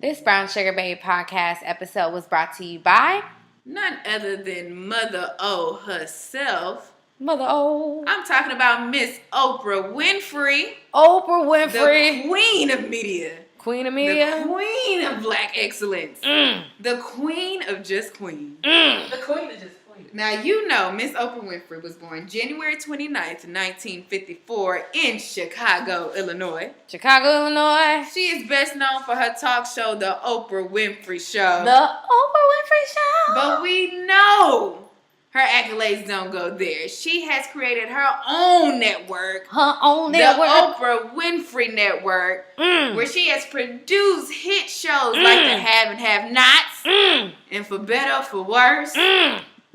This Brown Sugar Babe podcast episode was brought to you by none other than Mother O herself. Mother O. I'm talking about Miss Oprah Winfrey. Oprah Winfrey. The queen of media. Queen of media. The queen of black excellence. The queen of just queen. The queen of just queen. Now, you know Miss Oprah Winfrey was born January 29th, 1954 in Chicago, Illinois. Chicago, Illinois. She is best known for her talk show, The Oprah Winfrey Show. The Oprah Winfrey Show. But we know her accolades don't go there. She has created her own network. Her own network. The Oprah Winfrey Network. Where she has produced hit shows like The Have and Have Nots. And For Better or For Worse.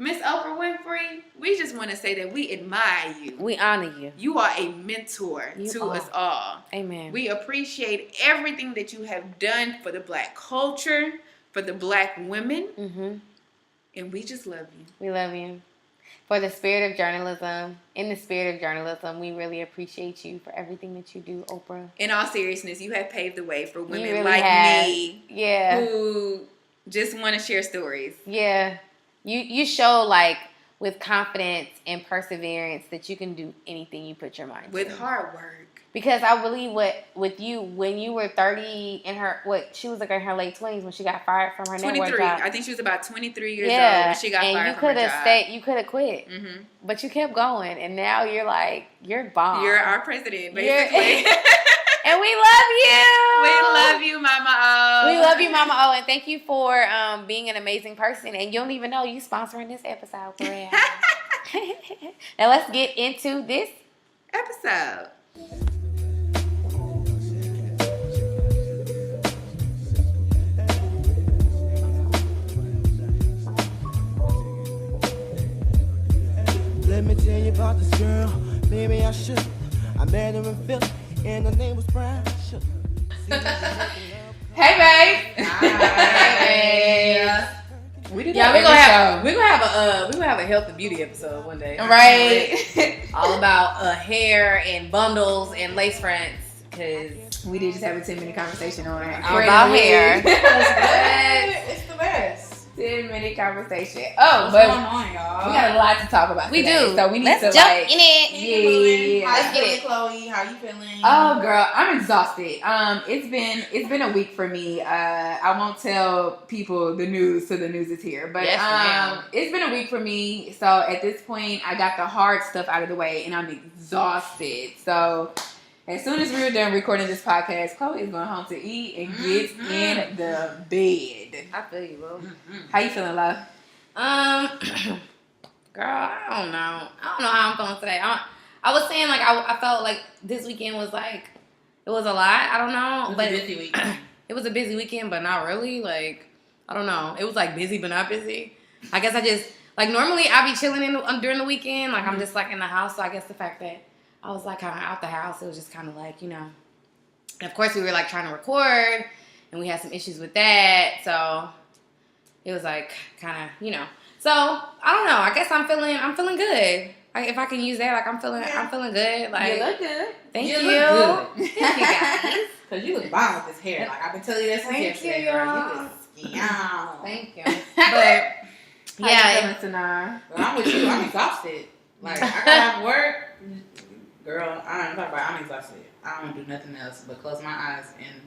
Miss Oprah Winfrey, we just want to say that we admire you. We honor you. You are a mentor to us all. Amen. We appreciate everything that you have done for the black culture, for the black women. And we just love you. We love you. For the spirit of journalism, in the spirit of journalism, we really appreciate you for everything that you do, Oprah. In all seriousness, you have paved the way for women really like me. Yeah. Who just want to share stories. Yeah. You show, like, with confidence and perseverance that you can do anything you put your mind to. With hard work. Because I believe with you, when you were 30 in her, she was like in her late 20s when she got fired from her 23. network job. I think she was about 23 years old when she got fired from her job. You could have quit. But you kept going. And now you're like, you're bomb. You're our president, basically. And we love you. We love you, Mama O. We love you, Mama O. And thank you for being an amazing person. And you don't even know you sponsoring this episode for real. Now let's get into this episode. Let me tell you about this girl. Maybe I should. I met her in Philly, and her name was Brian. Hey, babe. Hi. We did We're gonna have a health and beauty episode one day, right? All about hair and bundles and lace fronts, because we did just have a 10-minute conversation on it. About hair. It's the best. 10-minute conversation. What's going on, y'all? We got a lot to talk about. We today, do. So we need Let's to jump like in it. Yeah. Let's get it, Chloe. How you feeling? Oh, girl, I'm exhausted. It's been a week for me. I won't tell people the news till the news is here, but Yes, it's been a week for me. So at this point, I got the hard stuff out of the way, and I'm exhausted. So as soon as we're done recording this podcast, Chloe is going home to eat and get in the bed. I feel you, bro. How you feeling, love? Girl, I don't know how I'm feeling today. I was saying, like, I felt like this weekend was like, it was a lot. I don't know. But a busy weekend. It was a busy weekend, but not really. Like, I don't know. It was like busy, but not busy. I guess I just, like, normally I be chilling during the weekend. Like, I'm just like in the house. So I guess the fact that I was like kind of out the house, it was just kind of like, you know. And of course, we were like trying to record, and we had some issues with that. So it was like kind of, you know. So I don't know. I guess I'm feeling good. If I can use that, like I'm feeling good. Like, You look good. Thank you. Look good. Thank you guys. Because you look bomb with this hair. Like, I've been telling you that since Thank yesterday, you, girl. y'all. You look young. Thank you. But Yeah, Tanara. Well, I'm with you. I'm exhausted. Like, I gotta work. Girl, I ain't talking about. I'm exhausted. I don't do nothing else but close my eyes and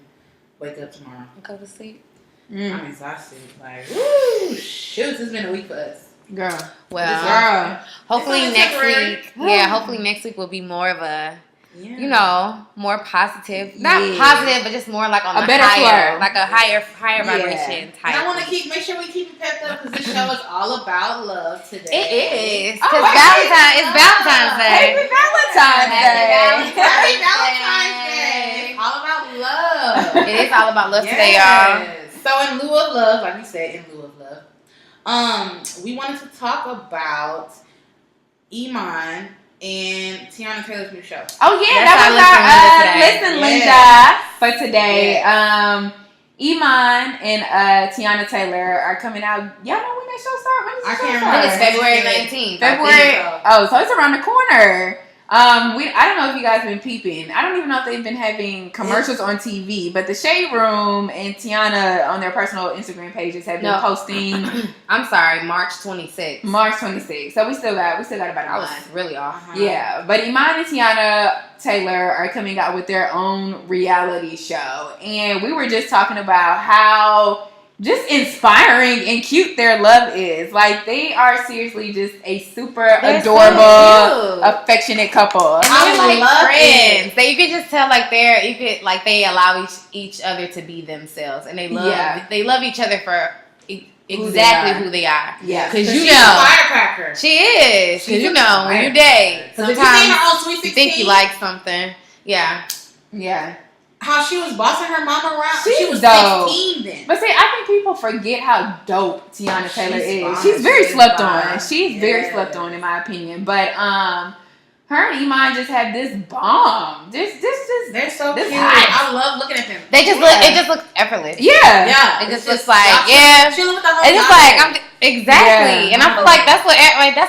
wake up tomorrow. Go to sleep. I'm exhausted. Like, woo, shoot, it's been a week for us. Girl. Well, Girl. hopefully It's next only temporary. week. Yeah, hopefully next week will be more of a, Yeah. you know, more positive. Not Yeah. positive, but just more like on A the better higher, flow. like a higher Yeah. vibration type. And I want to make sure we keep it pepped up because this show is all about love today. It is Oh, because wait. It's Valentine's Day. Happy Valentine's Day. Happy Valentine's Day. All about love. It is all about love today, y'all. So in lieu of love, like we said, in lieu of love, we wanted to talk about Iman and Tiana Taylor's new show. Oh yeah, That's that our was our listen, Yeah. Linda, for today. Iman and Tiana Taylor are coming out. Y'all know when that show starts? When does the I show can't start? I think it's remember. February 19th. February. so. Oh, so it's around the corner. I don't know if you guys have been peeping. I don't even know if they've been having commercials on TV, but the Shade Room and Tiana on their personal Instagram pages have been posting. I'm sorry, March 26th. March 26th. So we still got about a month. I was really off. Yeah, but Iman and Tiana Taylor are coming out with their own reality show, and we were just talking about how just inspiring and cute their love is. Like, they are seriously just a super adorable, so affectionate couple. And they're like friends. You could just tell they allow each other to be themselves, and they love each other for exactly who they are. Yeah, because she's a firecracker. She is. Because when you date, sometimes you think you like something. Yeah. How she was bossing her mama around. She was dope. 16 then. But see, I think people forget how dope Tiana Taylor is. She's very slept on. She's very slept on, in my opinion. But her and Iman just have this bomb. They're so cute. I love looking at them. They just look. It just looks effortless. Yeah. It just looks like She with the whole. It's just like exactly, and I feel like that's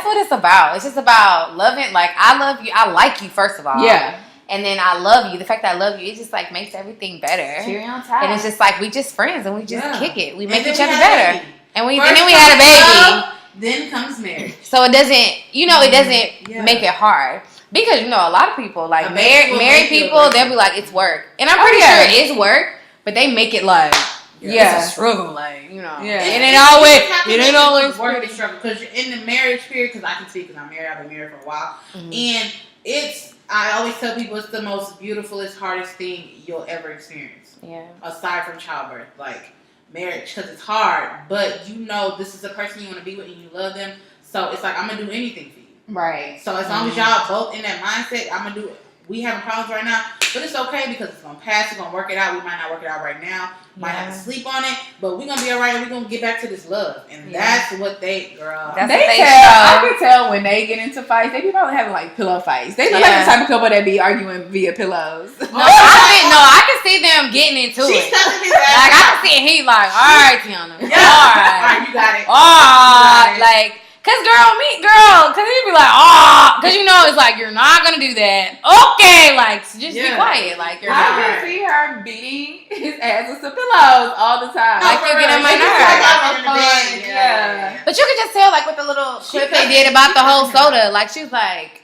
what it's about. It's just about loving. Like, I love you. I like you, first of all. Yeah. And then I love you. The fact that I love you, it just like makes everything better. Cherry on top. And it's just like we just friends and we just kick it. We make each other better. And then we had a baby. Then comes marriage. So it doesn't make it hard. Because a lot of people like married people, they'll be like, it's work. And I'm pretty sure it is work, but they make it like it's a struggle, like, Yeah. It ain't always work and struggle, because you're in the marriage period. Because I can speak, because I'm married. I've been married for a while, and I always tell people it's the most beautifulest, hardest thing you'll ever experience. Yeah. Aside from childbirth, like marriage, because it's hard, but this is the person you want to be with and you love them. So it's like, I'm gonna do anything for you. Right. So as long as y'all both in that mindset, I'm gonna do it. We having problems right now, but it's okay, because it's gonna pass. We're gonna work it out. We might not work it out right now. Might have to sleep on it, but we're gonna be all right, and we're gonna get back to this love. And that's what I can tell when they get into fights. They be probably having like pillow fights. They look like the type of couple that be arguing via pillows. I can see them getting into it. She's telling his ass. Like, I can see he like, all right, Tiana. Yeah. All right, you got it. Like, cause he be like, cause it's like, you're not gonna do that. Okay, like, so just be quiet. Like, I can see her beating his ass with some pillows all the time. Like, you get on my nerves. But you can just tell, like, with the little clip they did about the whole soda. Like, she was like,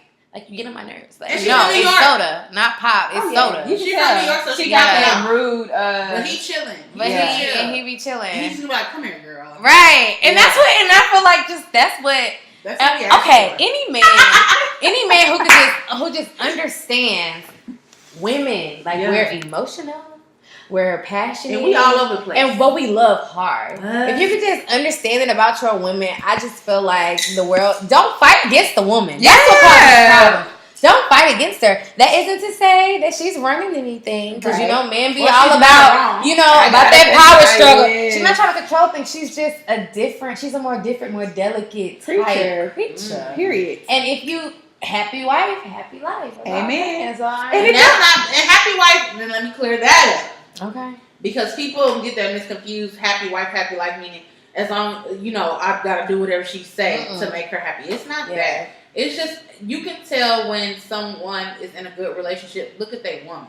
you get on my nerves. Like, no, it's soda, not pop. It's soda. She's from New York, so she got that rude. But he chilling. He be chilling. And he's just like, come here, girl. Right, and that's what. And I feel like that's what. Okay, any man who just understands women, like, we're emotional, we're passionate, and we all over the place, and what we love hard. If you could just understand it about your women, I just feel like the world. Don't fight against the woman. That's what causes the problem. Don't fight against her. That isn't to say that she's running anything, because men be all about about that power struggle. She's not trying to control things. She's just she's a more different, more delicate creature. Period. And if you happy wife, happy life. Amen. And happy wife. Then let me clear that up. Okay. Because people get that misconfused. Happy wife, happy life, meaning as long I've got to do whatever she say to make her happy. It's not that. It's just, you can tell when someone is in a good relationship. Look at their woman.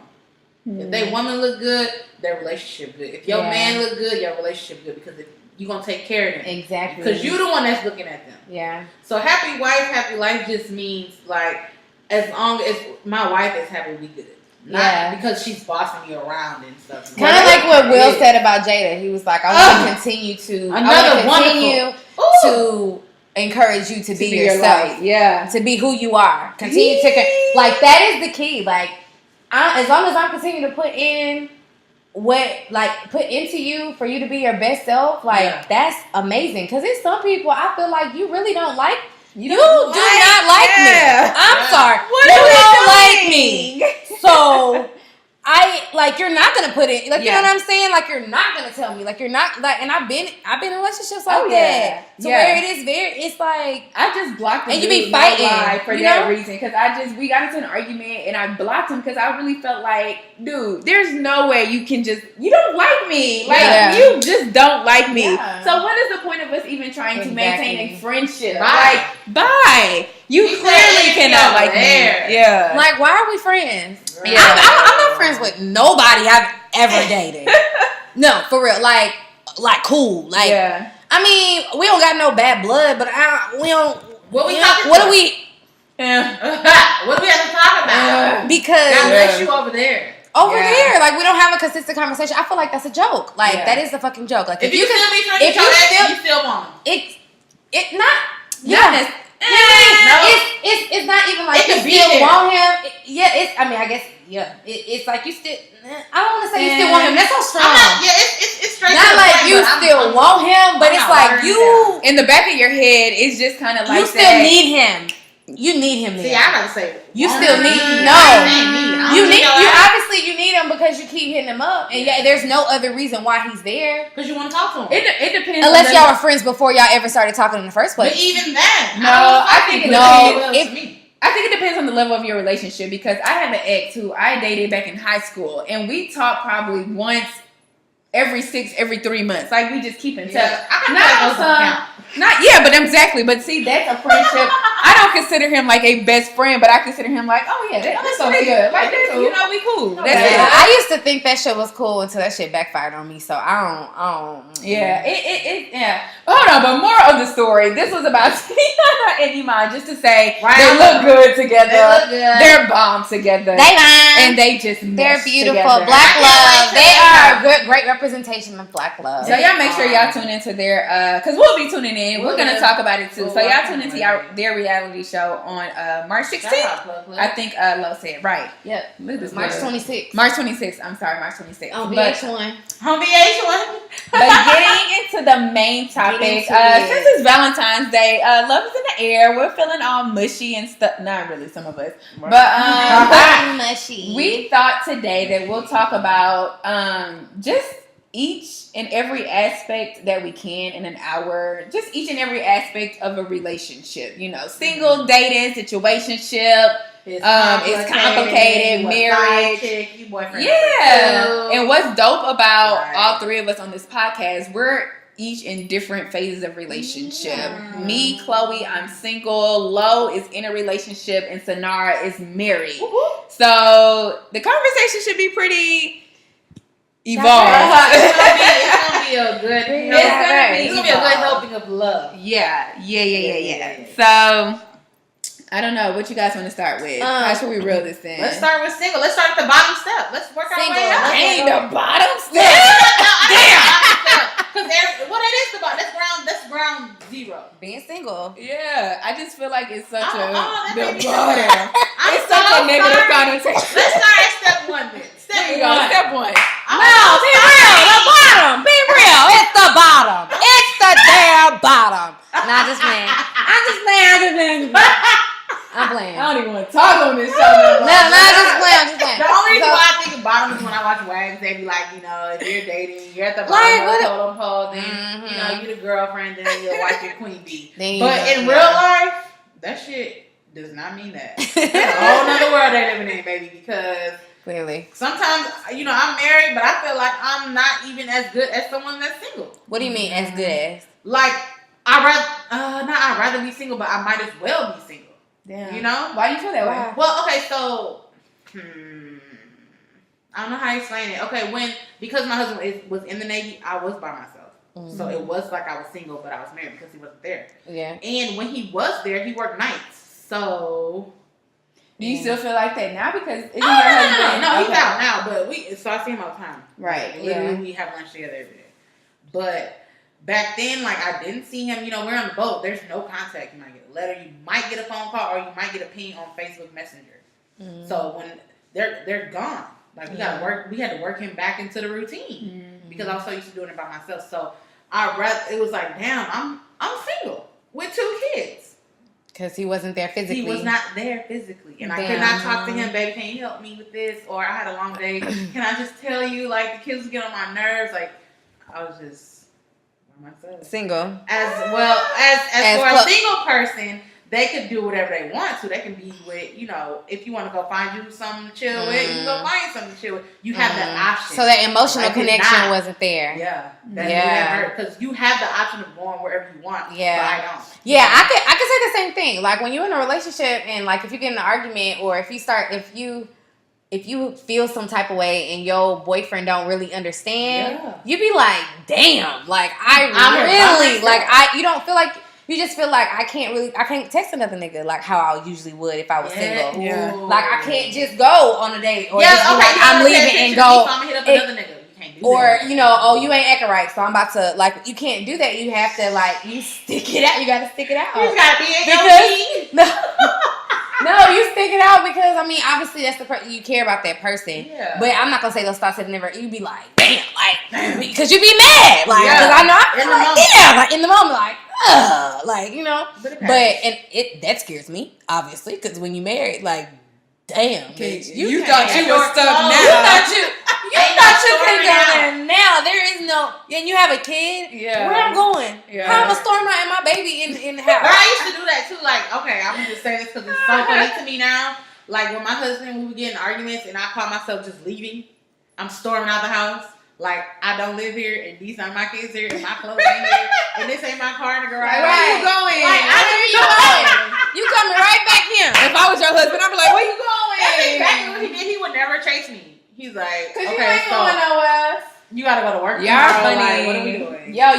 If their woman look good, their relationship good. If your man look good, your relationship good, because you're going to take care of them. Exactly. Because you're the one that's looking at them. Yeah. So happy wife, happy life just means, like, as long as my wife is happy, we good. Not because she's bossing you around and stuff. Kind of like what Will said about Jada. He was like, I want to continue to encourage you to be yourself. To be who you are. Continue to, like, that is the key. Like, as long as I continue to put into you for you to be your best self, like, that's amazing. Because it's some people I feel like you really don't like. You do not like me. I'm sorry. You don't like me. So you're not gonna put it, like, you know what I'm saying? Like, you're not gonna tell me, like, you're not, like, and I've been in relationships like that, to where it's like, I just blocked him, and you be fighting for that reason, because we got into an argument, and I blocked him because I really felt like, dude, there's no way you don't like me, like, you just don't like me. So what is the point of us even trying to maintain a friendship? Like, bye. You clearly cannot like me. Yeah. Like, why are we friends? Yeah. I'm not friends with nobody I've ever dated. No, for real. Like cool. Like, I mean, we don't got no bad blood, but we don't. What do we? What do we have to talk about? Because God bless you over there. There, like, we don't have a consistent conversation. I feel like that's a joke. Like, that is a fucking joke. Like, if you still be friends with your ex, you still want him. It's not. Yeah. It's not even like you be still there. want him. I guess. It's like you still. I don't want to say you still want him. That's so strong. It's straight. Not like you still want him, but it's like you in the back of your head. It's just kind of like you still need him. You need him. See, I gotta say, you still need you obviously you need him because you keep hitting him up, and there's no other reason why he's there. Because you want to talk to him. It depends. Unless y'all were friends before y'all ever started talking in the first place. But even that, I think it depends on the level of your relationship, because I have an ex who I dated back in high school, and we talk probably once every 3 months. Like, we just keep in touch. But exactly. But see, that's a friendship. I don't consider him like a best friend, but I consider him like, that's so good. Like, we cool. That's it. I used to think that shit was cool until that shit backfired on me. So I don't. Yeah. Hold on, but more of the story. This was about Tiana and Iman, just to say they look good together. They look good. They're bomb together. They fine. And they just they're beautiful. Together. Black love. They are a great representation of black love. So y'all make sure y'all tune into their because we'll be tuning in. We're gonna talk about it too. So y'all tune into their reality show on March 16th. I think Lo said right. Yep. Look at this. March 26th. March 26th. I'm sorry, March 26th. On VH1. On VH1. But getting into the main topic, since it's Valentine's Day, love is in the air. We're feeling all mushy and stuff. Not really, some of us, but mushy. We thought today that we'll talk about just each and every aspect that we can in an hour. Just each and every aspect of a relationship. You know, single, dating, situationship. It's complicated, marriage. And what's dope about all three of us on this podcast, we're each in different phases of relationship. Me, Chloe, I'm single. Lo is in a relationship, and Sanara is married. So the conversation should be pretty evolved. It's gonna be a good. It's gonna be a good helping of love. Yeah. So I don't know what you guys want to start with. How should we reel this in? Let's start with single. Let's start at the bottom step. Let's work our way up. Ain't the bottom step. Because it is the bottom. That's ground zero. Being single. Yeah, I just feel like it's such the bottom. It's such a negative connotation. Let's start at step one then. Step one. No, be real. The bottom. Be real. It's the bottom. It's the damn bottom. Nah, just playing. I'm just playing. I'm playing. I don't even want to talk on this show. No, just playing. The only reason why I think of bottom is when I watch Wags, they be like, you know, if you're dating, you're at the bottom of the totem pole, then, you know, you're the girlfriend, then your wife, your queen bee. But in real life, that shit does not mean that. It's a whole nother world they living in, baby, because clearly sometimes, you know, I'm married, but I feel like I'm not even as good as someone that's single. What do you mean as good as? Like, I'd rather be single, but I might as well be single. Damn. You know? Why do you feel that way? Well, okay, so I don't know how to explain it. Okay, because my husband was in the Navy, I was by myself. Mm-hmm. So it was like I was single, but I was married because he wasn't there. Yeah. And when he was there, he worked nights. So do you still feel like that now? Because your husband? No, he's out now, but so I see him all the time. Right. Literally, we have lunch together every day. But back then, like, I didn't see him. You know, we're on the boat. There's no contact. You might get a letter. You might get a phone call, or you might get a ping on Facebook Messenger. Mm-hmm. So when they're gone, like, we had to work him back into the routine because I was so used to doing it by myself. So it was like, damn, I'm single with 2 kids. Because he wasn't there physically. He was not there physically. And I could not talk to him, baby, can you help me with this? Or I had a long day. Can I just tell you, like, the kids get on my nerves? Like, I was just by myself. Single. As well as for a single person, they could do whatever they want to. They can be with, you know, if you want to go find you something to chill with, you can go find something to chill with. You have that option. So that emotional connection wasn't there. Yeah. That because you have the option of going wherever you want. Yeah. But I don't. Yeah, I could say the same thing. Like when you're in a relationship and like if you get in an argument or if you feel some type of way and your boyfriend don't really understand, you be like, damn, like you don't feel like. You just feel like I can't text another nigga like how I usually would if I was single. Yeah. Like I can't just go on a date or just be like you I'm leaving and go. So I'm gonna hit up another nigga. You can't do that. Or you know, oh you ain't acting right, so I'm about to like you can't do that. You have to like you stick it out. You gotta stick it out. You gotta be in your No, you stick it out because I mean, obviously that's the person you care about that person. Yeah. But I'm not gonna say those thoughts that never. You be like, damn, like because you be mad, like because I know like in the moment, like. Like you know, but that scares me obviously because when you married, like, damn, bitch, you thought you were stuck now. You thought you could go there now. There is no, and you have a kid. Yeah, where I'm going? Yeah. How am I storm out and my baby in the house? But I used to do that too. Like, okay, I'm gonna just say this because it's so funny to me now. Like when my husband, we would get in arguments, and I call myself just leaving. I'm storming out the house. Like, I don't live here, and these are my kids here, and my clothes ain't here, and this ain't my car in the garage. Right. Where you going? Like, I know you going. You coming right back here. If I was your husband, I'd be like, where you going? That's exactly what he did. He would never chase me. He's like, okay, you ain't going nowhere. You gotta go to work. Y'all funny. Like, what are we doing? Y'all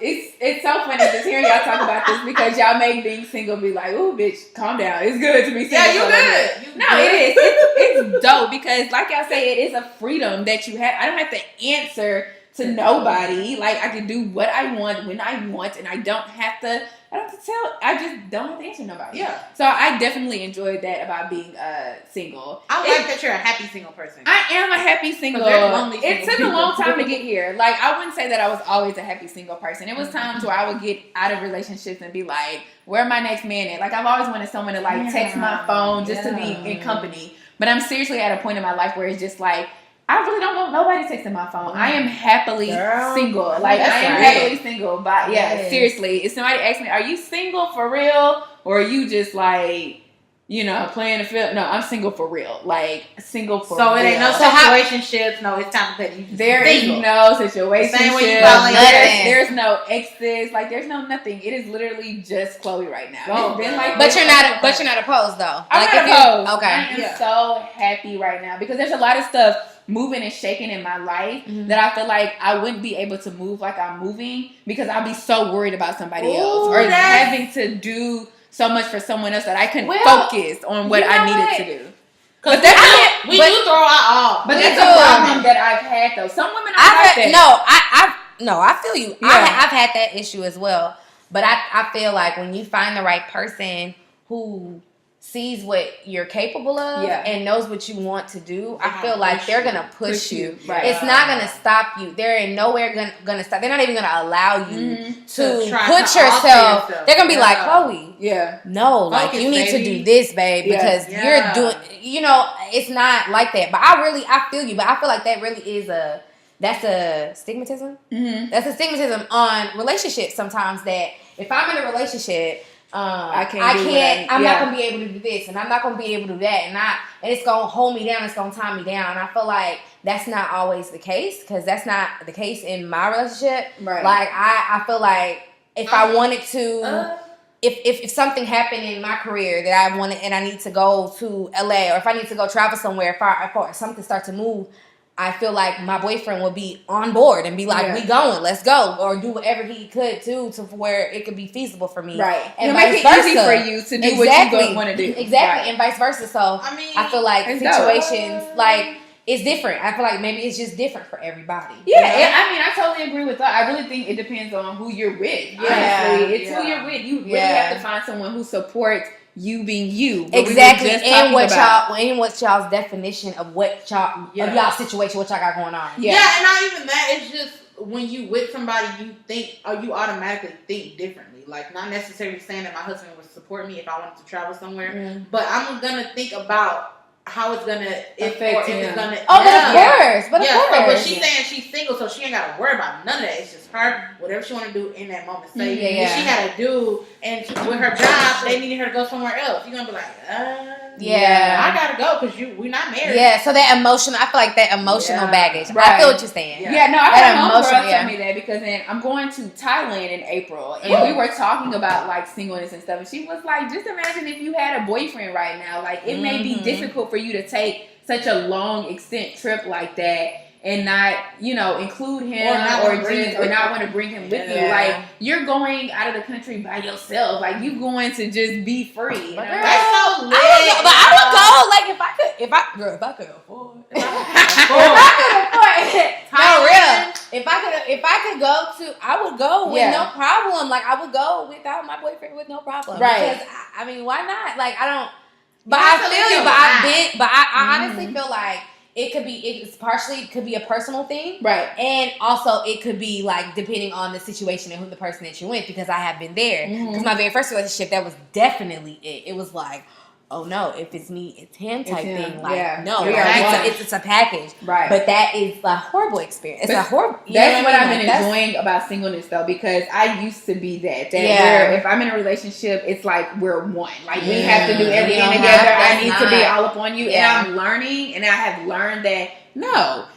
it's so funny just hearing y'all talk about this because y'all make being single be like, ooh, bitch, calm down. It's good to be single. Yeah, you good. It is. It's dope because like y'all say, it is a freedom that you have. I don't have to answer to nobody. Like I can do what I want when I want and I just don't have to answer nobody. Yeah. So I definitely enjoyed that about being single. I like that you're a happy single person. I am a happy single. It took a long time to get here. Like I wouldn't say that I was always a happy single person. It was times where I would get out of relationships and be like, where my next man at? Like I've always wanted someone to like text my phone just to be in company. But I'm seriously at a point in my life where it's just like I really don't want nobody texting my phone. I am happily single. Like I am happily single. But yeah, seriously. If somebody asks me, are you single for real? Or are you just like, you know, playing the field? No, I'm single for real. Like single for real. So it ain't no situationships. No, it's time to put there is no situationship. There's no exes. Like there's no nothing. It is literally just Chloe right now. It's been like but you're not opposed though. I'm not opposed. Okay. I am so happy right now because there's a lot of stuff moving and shaking in my life that I feel like I wouldn't be able to move like I'm moving because I'll be so worried about somebody else or having to do so much for someone else that I couldn't focus on what I needed to do. But we do throw out all. But that's a problem that I've had though. Some women I feel you. Yeah. I've had that issue as well. But I feel like when you find the right person who sees what you're capable of and knows what you want to do, I feel like they're gonna push you. Right. It's not gonna stop you. They're in nowhere gonna stop. They're not even gonna allow you to put yourself. They're gonna be like, Chloe, no, like you need to do this, babe, because you're doing. You know, it's not like that. But I feel you. But I feel like that really is that's a stigmatism. That's a stigmatism on relationships sometimes. That if I'm in a relationship. I'm not gonna be able to do this, and I'm not gonna be able to do that, and it's gonna hold me down. It's gonna tie me down. And I feel like that's not always the case because that's not the case in my relationship. Right. Like I feel like if I wanted to, if something happened in my career that I wanted and I need to go to LA or if I need to go travel somewhere, if something starts to move. I feel like my boyfriend would be on board and be like, we going, let's go. Or do whatever he could to where it could be feasible for me. Right. And vice versa. Easy for you to do what you want to do. Exactly. Right. And vice versa. So I feel like situations, like, it's different. I feel like maybe it's just different for everybody. Yeah. You know? I mean, I totally agree with that. I really think it depends on who you're with. Yeah. Honestly. It's who you're with. You really have to find someone who supports you being you. Exactly. And what y'all's definition of what y'all of y'all situation, what y'all got going on. Yeah, and not even that, it's just when you with somebody, you think, or you automatically think differently. Like, not necessarily saying that my husband would support me if I wanted to travel somewhere, but I'm gonna think about how it's gonna affect him. It's gonna. Oh, but of course. But she's saying she's single, so she ain't gotta worry about none of that. It's just her, whatever she want to do in that moment. Say if she had a dude, and with her job, they needed her to go somewhere else. You're gonna be like, I gotta go because we're not married. Yeah, so that emotional, I feel like that emotional baggage. Right. I feel what you're saying. Yeah, no, I had a homegirl tell me that because then I'm going to Thailand in April, and we were talking about like singleness and stuff, and she was like, just imagine if you had a boyfriend right now, like it may be difficult for you to take such a long extent trip like that and not, include him or not want to bring him with you. Like, you're going out of the country by yourself. Like, you going to just be free. That's so lit. I would go, like, if I could afford. No, real. If I could go to, I would go with no problem. Like, I would go without my boyfriend with no problem. Right. Because, I mean, why not? Like, I don't, but I feel you, I honestly feel like, it could be a personal thing. Right. And also it could be like depending on the situation and who the person that you're with, because I have been there. Because my very first relationship, that was definitely it. It was like, oh no, if it's me, it's him type thing. Like, no, it's a package. Right. But that is a horrible experience. It's a horrible. That's what I've been enjoying about singleness though, because I used to be that where if I'm in a relationship, it's like we're one. Like we have to do everything together. I need to be all up on you. And I'm learning, and I have learned that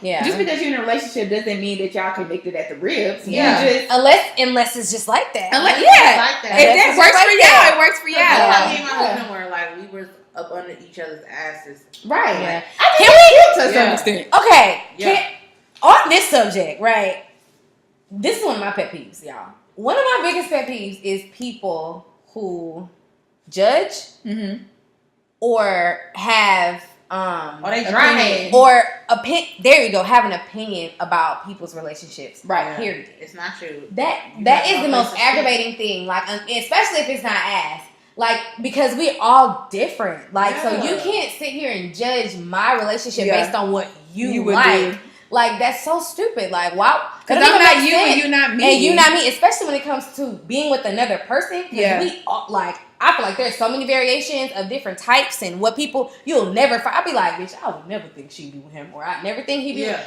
just because you're in a relationship doesn't mean that y'all connected at the ribs. Unless it's just like that. If that works for y'all, it works for y'all. Me and my husband were like, we were up under each other's asses. Right. Yeah. Can we to some extent? Okay. On this subject, right? This is one of my pet peeves, y'all. One of my biggest pet peeves is people who judge or have there you go, have an opinion about people's relationships. Right. Period. It's not true. That is the most aggravating thing. Like, especially if it's not asked. Like, because we all different. Like, so you can't sit here and judge my relationship based on what you like. Like, that's so stupid. Like, why? Because I'm not you and you're not me. And you're not me, especially when it comes to being with another person. Because we all, like, I feel like there's so many variations of different types and what people, you'll never find. I'll be like, bitch, I would never think she'd be with him, or I never think he'd be with,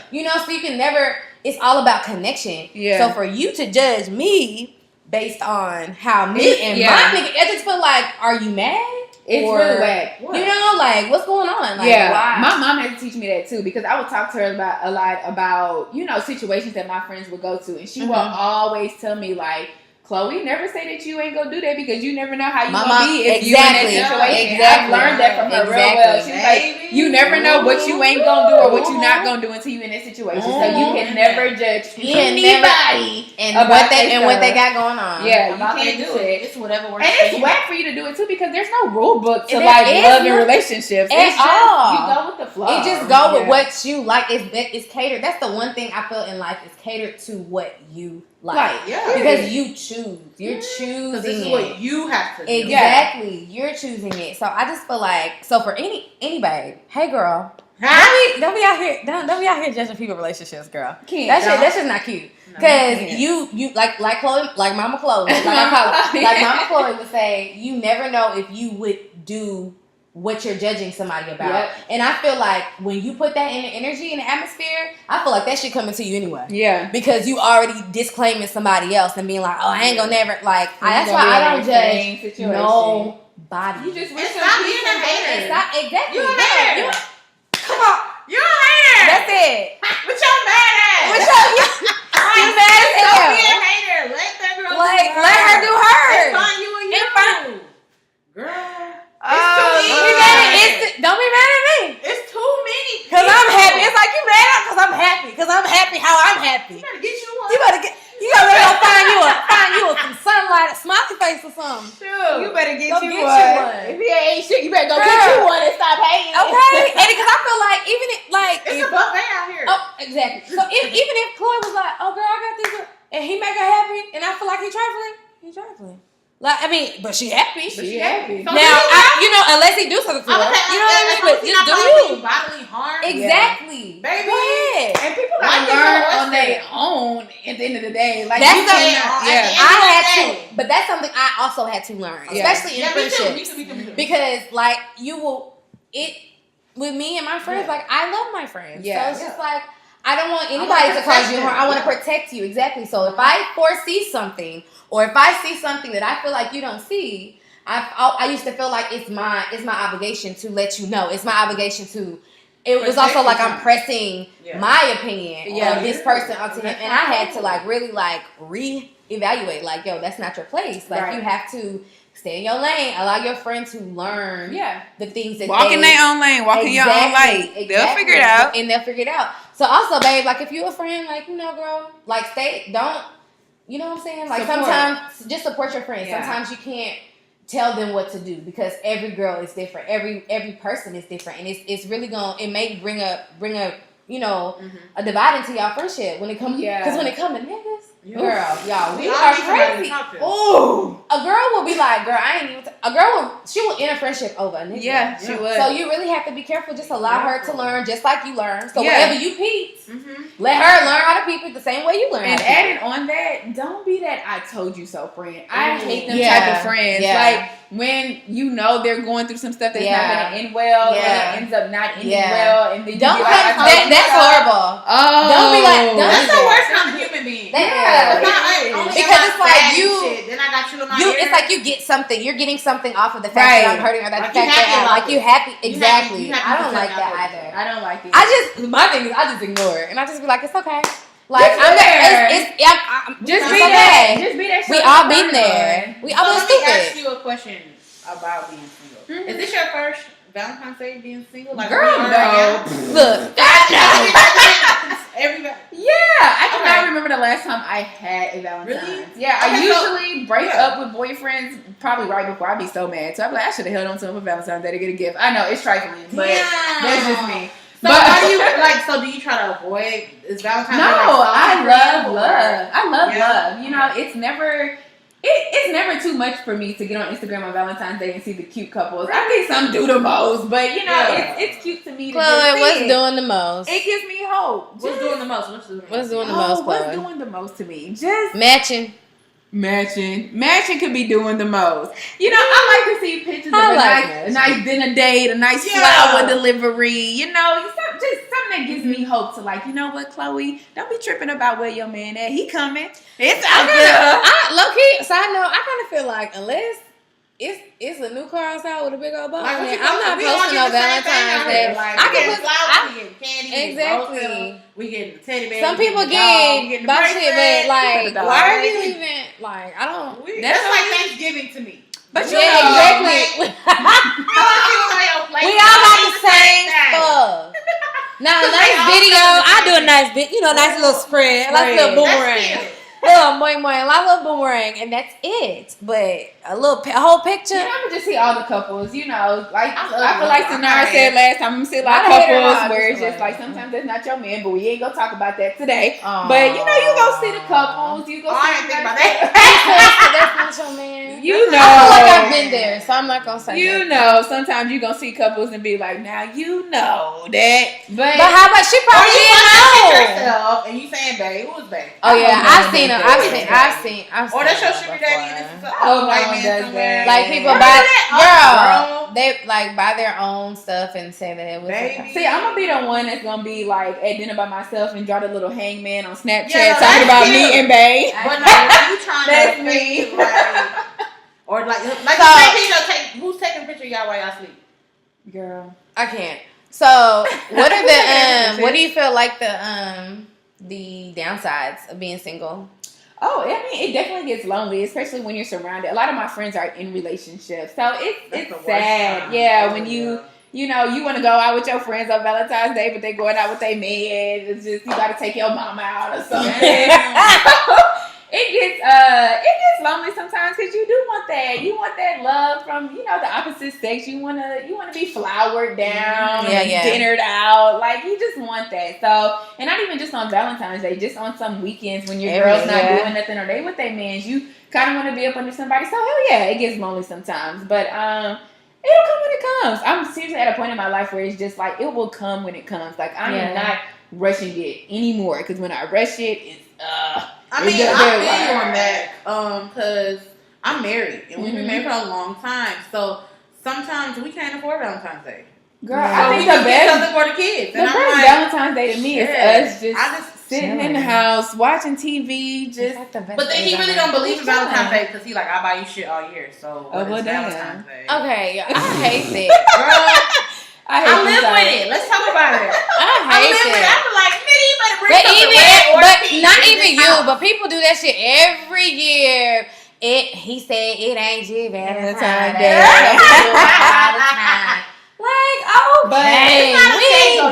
so you can never, it's all about connection. So for you to judge me based on how me and my nigga, I just feel like, are you mad? It's really whack. Like, what's going on? Like, why? My mom had to teach me that too, because I would talk to her a lot about situations that my friends would go to, and she will always tell me like, Chloe, never say that you ain't gonna do that because you never know how you gonna be if you in that situation. I've learned that from her real well. She was like, you never know what you ain't gonna do or what you not gonna do until you in that situation. So you can never judge anybody and what they got going on. Yeah, you can't do it. It's whatever works. And it's whack for you to do it too, because there's no rule book to like love and relationships. It's just you go with the flow. It just go with what you like. It's catered. That's the one thing I feel in life is catered to what you like. Because you choose. You're choosing this is what you have to do. Exactly. You're choosing it. So I just feel like, so for anybody, hey girl, don't be out here judging people's relationships, girl. That's just not cute. Because you like Chloe, like Mama Chloe, like I call it, like Mama Chloe would say, you never know if you would do what you're judging somebody about. And I feel like when you put that in the energy, in the atmosphere, I feel like that shit coming to you anyway. Because you already disclaiming somebody else and being like, oh, I ain't gonna never, like, that's why I don't judge nobody. You just it's not being a hater. It's not, exactly. You're a hater. Come on. You're a hater. That's it. What y'all mad at? You mad as hell. Don't be a hater. Let that girl let her do her. It's fine, you and you. Girl. Don't be mad at me. It's too many. Because I'm happy. It's like you mad at because I'm happy. Because I'm happy how I'm happy. You better get you one. You gotta go find you some sunlight, a smiley face or something. Sure. You better get you one. If you ain't shit, you better go get you one and stop hating. Okay. And because I feel like even it's a buffet out here. Oh, exactly. So even if Chloe was like, oh girl, I got this, and he make her happy, and I feel like he's trifling. Like, I mean, but she happy. She happy. So now, unless he do something to her. You know what I mean? But just do you. Bodily harm. Exactly. Baby. Go ahead. And people gotta learn on their own women at the end of the day. Like, That's you something cannot, I had to, but that's something I also had to learn, especially in friendships. Me too. Because like with me and my friends, like I love my friends. So it's just like I don't want anybody to cause you harm. I want to protect you. Exactly. So if I foresee something, or if I see something that I feel like you don't see, I used to feel like it's my obligation to let you know. It's my obligation to. It was also like I'm pressing my opinion of this person onto him, and I had to like really like reevaluate. Like, yo, that's not your place. Like you have to stay in your lane. Allow your friend to learn the things that walk in their own lane, walk in your own light. They'll figure it out. And they'll figure it out. So also, babe, like if you're a friend, like, you know, girl, like don't, you know what I'm saying? Like sometimes just support your friends. Yeah. Sometimes you can't tell them what to do because every girl is different. Every person is different. And it's really it may bring a you know, a divide into y'all friendship when it comes, because when it comes to niggas, girl, y'all, we are crazy. Ooh, a girl will be like, girl, I ain't even. She will end a friendship over a nigga. Yeah, she would. So you really have to be careful. Just allow her to learn, just like you learn. So whenever you peep, let her learn how to peep it the same way you learn. And adding on that, don't be that I told you so friend. I hate them type of friends. Like when you know they're going through some stuff that's not going to end well, and it ends up not ending well, and then you don't be like, that's horrible. Oh, don't be like, that's the worst kind of human being. Because it's like then I got you in my ear. It's like you get something. You're getting something off of the fact that I'm hurting, or that the fact that like you happy. Exactly. I don't like that either. I don't like it. My thing is I just ignore it, and I just be like, it's okay. Like just be that. Just be that. We all been there. We all been stupid. Let me ask you a question about being single. Is this your first Valentine's Day being single? Like, girl, no. Look, everybody. Yeah, I cannot remember the last time I had a Valentine's. Really? Yeah, I usually break up with boyfriends probably right before I be so mad. So I'm like, I should have held on to him for Valentine's Day to get a gift. I know it's trifling, but that's just me. So how do you so do you try to avoid is Valentine's Day? No, I love love. I love love. You know, it's never too much for me to get on Instagram on Valentine's Day and see the cute couples. I think some do the most, but you know, it's cute to me to just see what's doing the most? It gives me hope. What's doing the most? What's doing the most to me? Just Matching could be doing the most. You know, I like to see pictures of a nice dinner date, a nice flower delivery. You know, just something that gives me hope to like, you know what, Chloe, don't be tripping about where your man at. He coming. It's out there. Low key, side note, I kind of feel like unless it's a new car outside with a big old box. I'm not posting no Valentine's Day. I can put flowers, we get candy, exactly. We get the teddy bear. Some people get about shit, but like, why are you even like? I don't. That's like Thanksgiving to me. But exactly. We all got the same stuff. Now a nice video. I do a nice bit. You know, nice little spread, like a little boomerang. Little moing, a little boomerang, and that's it. But a whole picture. You know, I'm gonna just see all the couples. You know, like I feel like Sanara said last time. I'm gonna see a lot of couples where it's just like sometimes that's not your man, but we ain't gonna talk about that today. But you know, you go see the couples. You go. I ain't think about that. That's not your man. You know, I feel like I've been there, so I'm not gonna say. You know, sometimes you gonna see couples and be like, now you know that. But how about she probably didn't know herself? And you saying, babe, who's babe? Oh yeah, I've seen them. I've seen. Or that's your sugar daddy. Like people buy girl, they like buy their own stuff and say that it was. See, I'm gonna be the one that's gonna be like at dinner by myself and draw the little hangman on Snapchat talking about me and babe. But no, you trying that's to me. Or like who's taking a picture of y'all while y'all sleep? Girl, I can't. So what are the what do you feel like the downsides of being single? Oh, I mean, it definitely gets lonely, especially when you're surrounded. A lot of my friends are in relationships, so it's sad. Yeah, when you know, you want to go out with your friends on Valentine's Day, but they going out with their man. It's just you got to take your mama out or something. It gets lonely sometimes because you do want that. You want that love from, you know, the opposite sex. You wanna be flowered down, dinnered out. Like you just want that. So, and not even just on Valentine's Day, just on some weekends when your girl's not doing nothing or they with their mans, you kind of want to be up under somebody. So hell yeah, it gets lonely sometimes. But it'll come when it comes. I'm seriously at a point in my life where it's just like it will come when it comes. Like I am not rushing it anymore because when I rush it, it's I mean, I feel you on that, because I'm married and we've been married for a long time. So sometimes we can't afford Valentine's Day. Girl, I think the get best something for the kids. The best Valentine's Day to me is us just sitting chilling in the house watching TV. Just, like the best but then he really don't believe in Valentine's Day because he like, I buy you shit all year. So Valentine's Day? Okay, I hate that, Girl. I live with it. Let's talk about it. I hate that. I feel like, nigga, you better bring But something even, red or but pink not in even this you, house. but people do that shit every year. He said it ain't you Valentine's Day. All the time. Like, okay,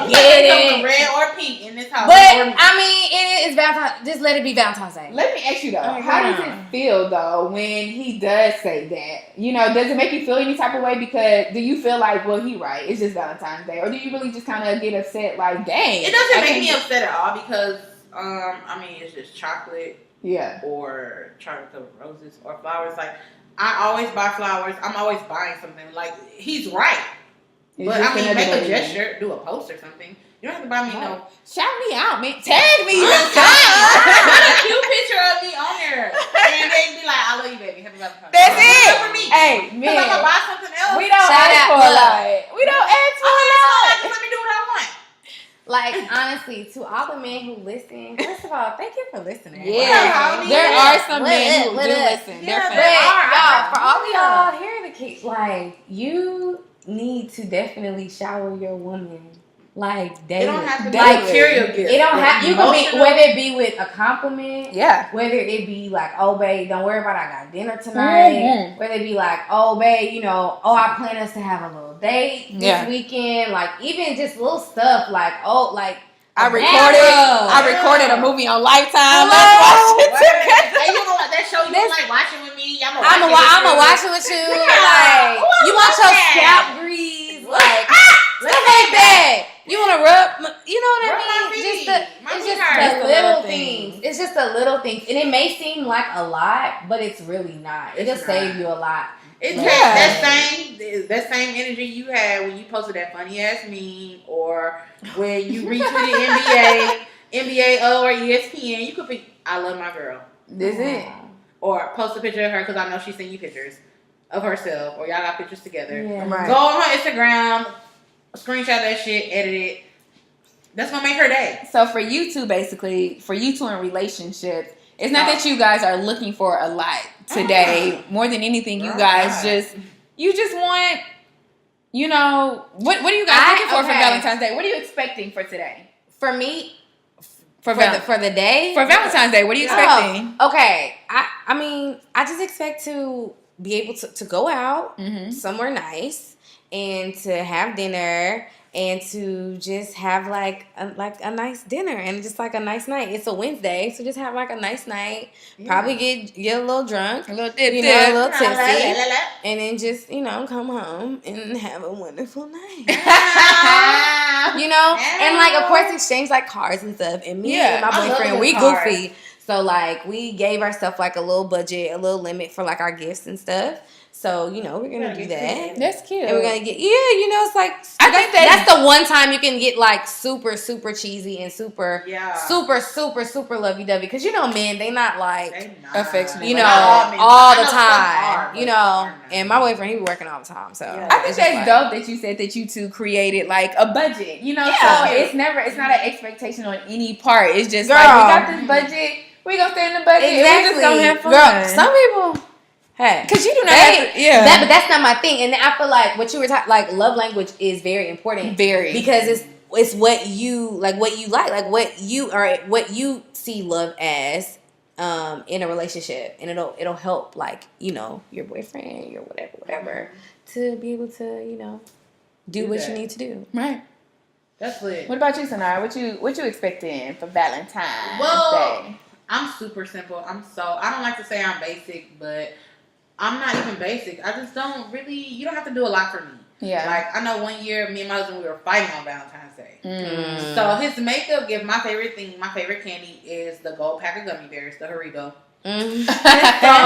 we get it. Red or pink in this house. But I mean, it is Valentine's. Just let it be Valentine's Day. let me ask you though, how does it feel though when he does say that? You know, does it make you feel any type of way? Because do you feel like, well, he right, it's just Valentine's Day, or do you really just kind of get upset? Like, dang, it doesn't make me upset at all because I mean, it's just chocolate. Yeah. Or chocolate covered roses or flowers. Like, I always buy flowers. I'm always buying something. Like, he's right. But I mean, make a gesture, do a post or something. You don't have to buy me no. Shout me out, man. Tag me. Put a cute picture of me on there, and then be like, "I love you, baby. Happy Valentine's Day." That's it. For me. Hey, man. Because I'm gonna buy something else. We don't ask for a lot. We don't ask for a lot. Let me do what I want. Like, honestly, to all the men who listen, first of all, thank you for listening. Yeah, there are some men who do listen. Yeah, They're there fans. Y'all, for all of y'all, here are the keys. Like, you need to definitely shower your woman. Like, daily. It don't have to be like material gifts. It don't have. You can be, whether it be with a compliment. Yeah. Whether it be like, oh babe, don't worry about it, I got dinner tonight. Mm-hmm. Whether it be like, oh babe, you know, oh I plan us to have a little date this weekend. Like, even just little stuff like, oh, like. I recorded a movie on Lifetime. Let's watch it together. Hey, you know what? That show you don't like watching with me. I'm gonna watch it with you. Like, you want your scalp grease, like stuff like that. You want to rub, you know what I mean? It's just the little things. It's just the little things, and it may seem like a lot, but it's really not. It'll save you a lot. It's that same energy you had when you posted that funny ass meme, or when you retweeted NBA or ESPN. You could be, I love my girl. This it. Or post a picture of her because I know she sent you pictures of herself, or y'all got pictures together. Yeah. Right. Go on her Instagram, screenshot that shit, edit it. That's gonna make her day. So for you two, basically, for you two in relationships, it's not that you guys are looking for a lot today. More than anything, you guys just want, you know, what are you guys looking for Valentine's Day? What are you expecting for today? For me, for the day? For Valentine's Day, what are you expecting? Okay. I mean, I just expect to be able to go out somewhere nice and to have dinner and to just have like a nice dinner and just like a nice night. It's a Wednesday, so just have like a nice night. Yeah. Probably get a little drunk, a little tipsy, a little tipsy, and then just come home and have a wonderful night. And like of course exchange like cards and stuff. And me and my boyfriend, we goofy, so like we gave ourselves like a little budget, a little limit for like our gifts and stuff. So, we're going to do that. That's cute. And we're going to get, it's like, I think that's the one time you can get like super, super cheesy and super, super, super lovey-dovey. Because, men, they not like affectionate. All the time. And my boyfriend, he be working all the time. So I think that's dope that you said that you two created like a budget. So it's not an expectation on any part. It's just like, we got this budget. We going to stay in the budget. Exactly. And we just going to have fun. Girl, some people... Hey, because you do not have to, but that's not my thing. And I feel like what you were talking, like love language is very important. Very, because it's what you like, what you see love as in a relationship, and it'll help like your boyfriend, your whatever, to be able to do what you need to do. Right. That's lit. What about you, Sanara? What you expecting for Valentine's Day? I'm super simple. I don't like to say I'm basic, but I'm not even basic. I just don't really, you don't have to do a lot for me. Yeah. Like, I know one year, me and my husband, we were fighting on Valentine's Day. So his makeup gift, my favorite candy is the gold pack of gummy bears, the Haribo. They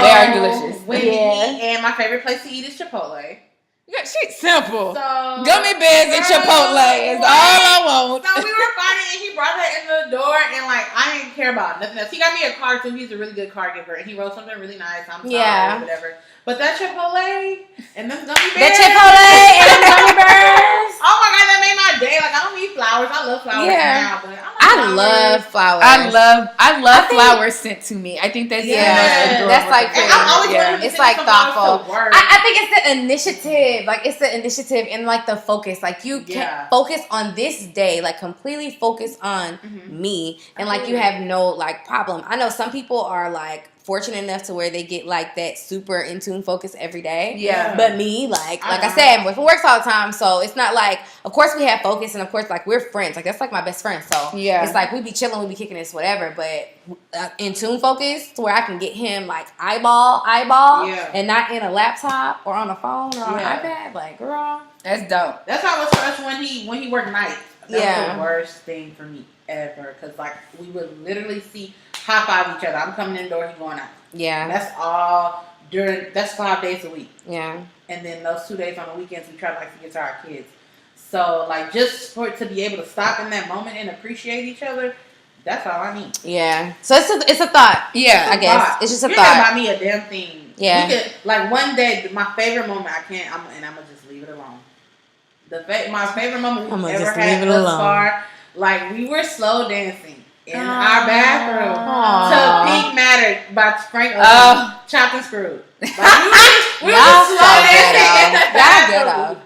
are delicious. And my favorite place to eat is Chipotle. Yeah, she's simple. So Gummy bears and Chipotle is all I want. So we were fighting, and he brought her in the door, and like I didn't care about nothing else. He got me a card too. He's a really good card giver, and he wrote something really nice. I'm sorry, whatever. But that Chipotle and them gummy bears. The Chipotle and them gummy bears. Oh my god, that made my day. Like I don't need flowers. I love flowers now, but I love flowers. I love flowers sent to me. I think that's that's like and I'm always wanting to it's send like some flowers thoughtful. to work. I think it's the initiative. Like it's the initiative and like the focus. Like you can focus on this day. Like completely focus on me, and like you have no like problem. I know some people are like fortunate enough to where they get like that super in tune focus every day. Yeah. But me, like I said, I'm with works all the time, so it's not like. Of course we have focus, and of course like we're friends. Like that's like my best friend. So it's like we be chilling, we be kicking this, whatever. But in tune focus to where I can get him like eyeball, and not in a laptop or on a phone or on an iPad. Like girl, that's dope. That's how it was for us when he worked nights. That was the worst thing for me ever, because like we would literally see high five each other. I'm coming in the door, he going out. Yeah. That's all that's 5 days a week. Yeah. And then those 2 days on the weekends we try to get to our kids. So like just for it to be able to stop in that moment and appreciate each other, that's all I need. Yeah. So it's a thought. Yeah. I guess. It's just a you thought. Buy me a damn thing. Yeah. We could, like one day, my favorite moment I'm gonna just leave it alone. My favorite moment we've ever had thus far, like we were slow dancing in our bathroom to Pink Matter by Frank Ocean, Chopped and Screwed. Like, we were slow dancing in the bathroom.